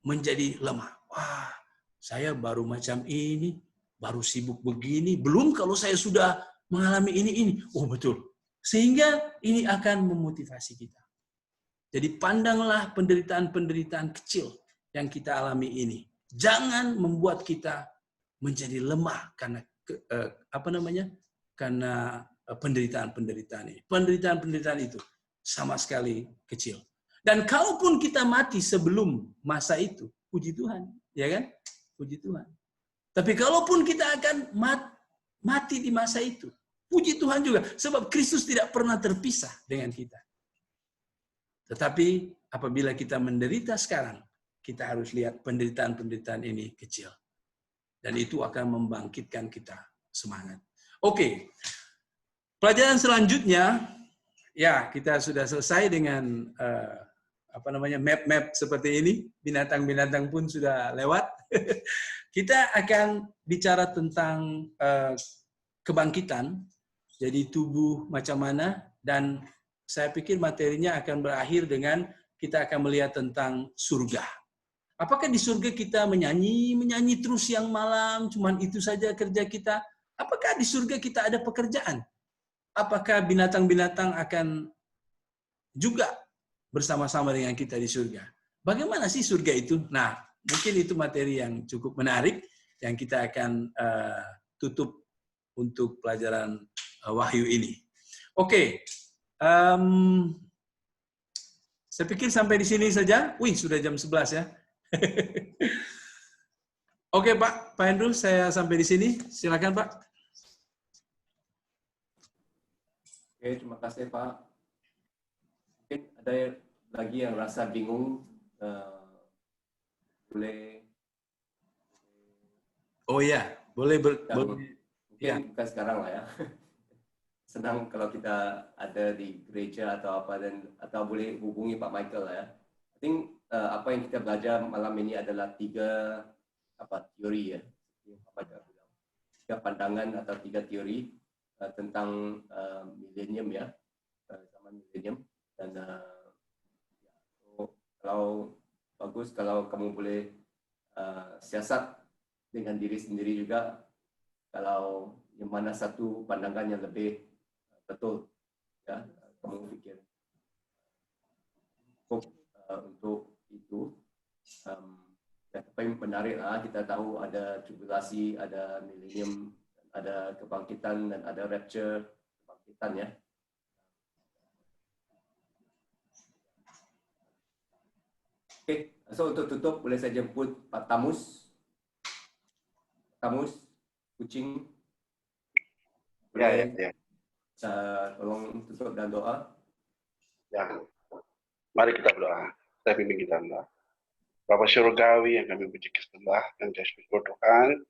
menjadi lemah. Wah, saya baru macam ini, baru sibuk begini, belum kalau saya sudah mengalami ini. Oh betul. Sehingga ini akan memotivasi kita. Jadi pandanglah penderitaan-penderitaan kecil yang kita alami ini. Jangan membuat kita menjadi lemah karena karena penderitaan-penderitaan ini. Penderitaan-penderitaan itu sama sekali kecil. Dan kalaupun kita mati sebelum masa itu, puji Tuhan, ya kan? Puji Tuhan. Tapi kalaupun kita akan mati di masa itu, puji Tuhan juga, sebab Kristus tidak pernah terpisah dengan kita. Tetapi apabila kita menderita sekarang, kita harus lihat penderitaan-penderitaan ini kecil. Dan itu akan membangkitkan kita semangat. Oke, pelajaran selanjutnya, ya kita sudah selesai dengan map-map seperti ini. Binatang-binatang pun sudah lewat. Kita akan bicara tentang kebangkitan. Jadi tubuh macam mana, dan saya pikir materinya akan berakhir dengan kita akan melihat tentang surga. Apakah di surga kita menyanyi terus siang malam, cuman itu saja kerja kita? Apakah di surga kita ada pekerjaan? Apakah binatang-binatang akan juga bersama-sama dengan kita di surga? Bagaimana sih surga itu? Nah, mungkin itu materi yang cukup menarik yang kita akan tutup untuk pelajaran Wahyu ini. Oke. Saya pikir sampai di sini saja. Wih, sudah jam 11 ya. Oke, Pak Andrew, saya sampai di sini. Silakan, Pak. Oke, terima kasih, Pak. Mungkin ada lagi yang rasa bingung, boleh. Oh ya, boleh. Mungkin bukan sekarang lah ya. Senang kalau kita ada di gereja atau apa, atau boleh hubungi Pak Michael ya. I think apa yang kita belajar malam ini adalah 3 teori ya. 3 pandangan atau 3 teori tentang milenium ya, zaman milenium. Dan kalau bagus kalau kamu boleh siasat dengan diri sendiri juga, kalau yang mana satu pandangan yang lebih betul ya, kamu pikir untuk itu. Tapi menarik lah, kita tahu ada tribulasi, ada milenium, ada kebangkitan, dan ada rapture, kebangkitan ya. Oke, so untuk tutup boleh saya jemput Pak Tamus, kucing. Ya. Tolong tutup dan doa. Ya. Mari kita berdoa. Saya pimpin kita berdoa. Bapa Surgawi yang kami puji sembah dan syukur Tuhan,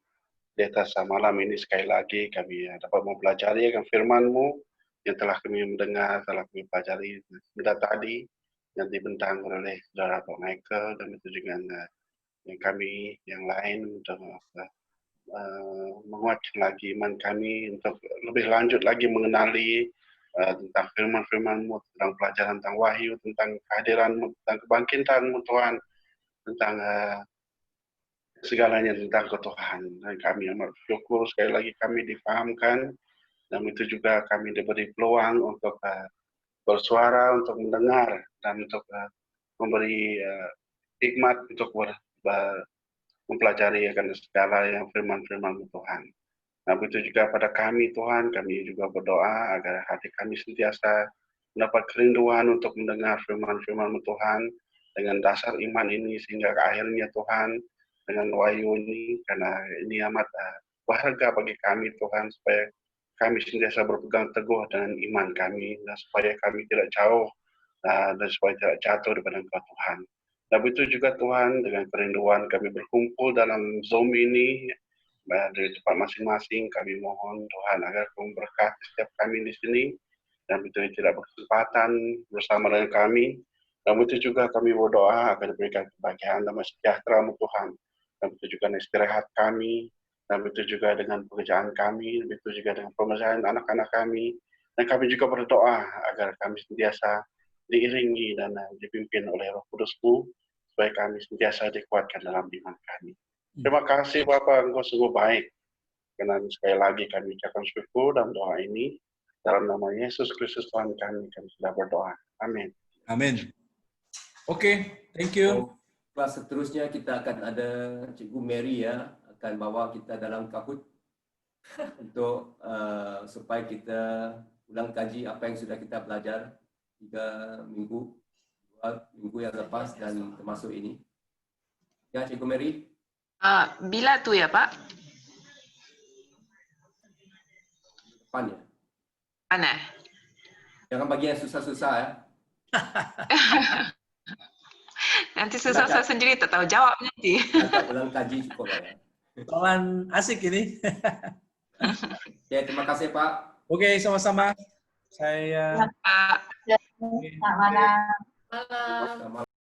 di atas malam ini sekali lagi kami dapat mempelajari akan firman-Mu yang telah kami mendengar, telah kami pelajari sebentar tadi, yang dibentang oleh saudara Pak Michael, dan itu dengan yang kami yang lain untuk menguatkan lagi iman kami untuk lebih lanjut lagi mengenali tentang firman-firman-Mu, tentang pelajaran tentang wahyu, tentang kehadiran-Mu, tentang kebangkitan-Mu Tuhan, tentang segalanya tentang Tuhan. Dan kami amat bersyukur sekali lagi kami difahamkan, dan itu juga kami diberi peluang untuk bersuara, untuk mendengar, dan untuk memberi hikmat untuk mempelajari akan segala yang firman-firman Tuhan. Nah, begitu juga pada kami Tuhan, kami juga berdoa agar hati kami sentiasa mendapat kerinduan untuk mendengar firman-firman Tuhan dengan dasar iman ini, sehingga akhirnya Tuhan dengan wahyu ini, karena ini amat berharga bagi kami Tuhan, supaya kami sentiasa berpegang teguh dengan iman kami, dan supaya kami tidak jauh dan supaya tidak jatuh daripada Engkau Tuhan. Dan begitu juga Tuhan, dengan kerinduan kami berkumpul dalam Zoom ini, dari tempat masing-masing, kami mohon Tuhan agar Kau memberkati setiap kami di sini, dan begitu tidak berkesempatan bersama dengan kami. Dan begitu juga kami berdoa agar diberikan kebahagiaan dan sejahtera Tuhan, dan begitu juga istirahat kami, dan begitu juga dengan pekerjaan kami, begitu juga dengan pembelajaran anak-anak kami, dan kami juga berdoa agar kami sentiasa diiringi dan dipimpin oleh Roh Kudus-Mu, supaya kami sentiasa dikuatkan dalam iman kami. Terima kasih Bapak, Engkau sungguh baik. Karena sekali lagi kami ucapkan syukur dalam doa ini. Dalam nama Yesus Kristus Tuhan kami sudah berdoa. Amin. Amin. Oke, thank you. Kelas seterusnya kita akan ada Cikgu Mary ya, akan bawa kita dalam Kahoot untuk supaya kita ulang kaji apa yang sudah kita belajar 3 minggu, 2 minggu yang lepas dan termasuk ini. Ya, Cikgu Mary. Bila tu ya, Pak? Depan ya. Mana? Jangan bagi yang susah-susah ya. Nanti susah-susah sendiri tak tahu jawab nanti. Ulang kaji cukup lah ya. Kawan asik ini. Ya, terima kasih Pak. Oke, sama-sama. Saya Selamat malam. Selamat malam.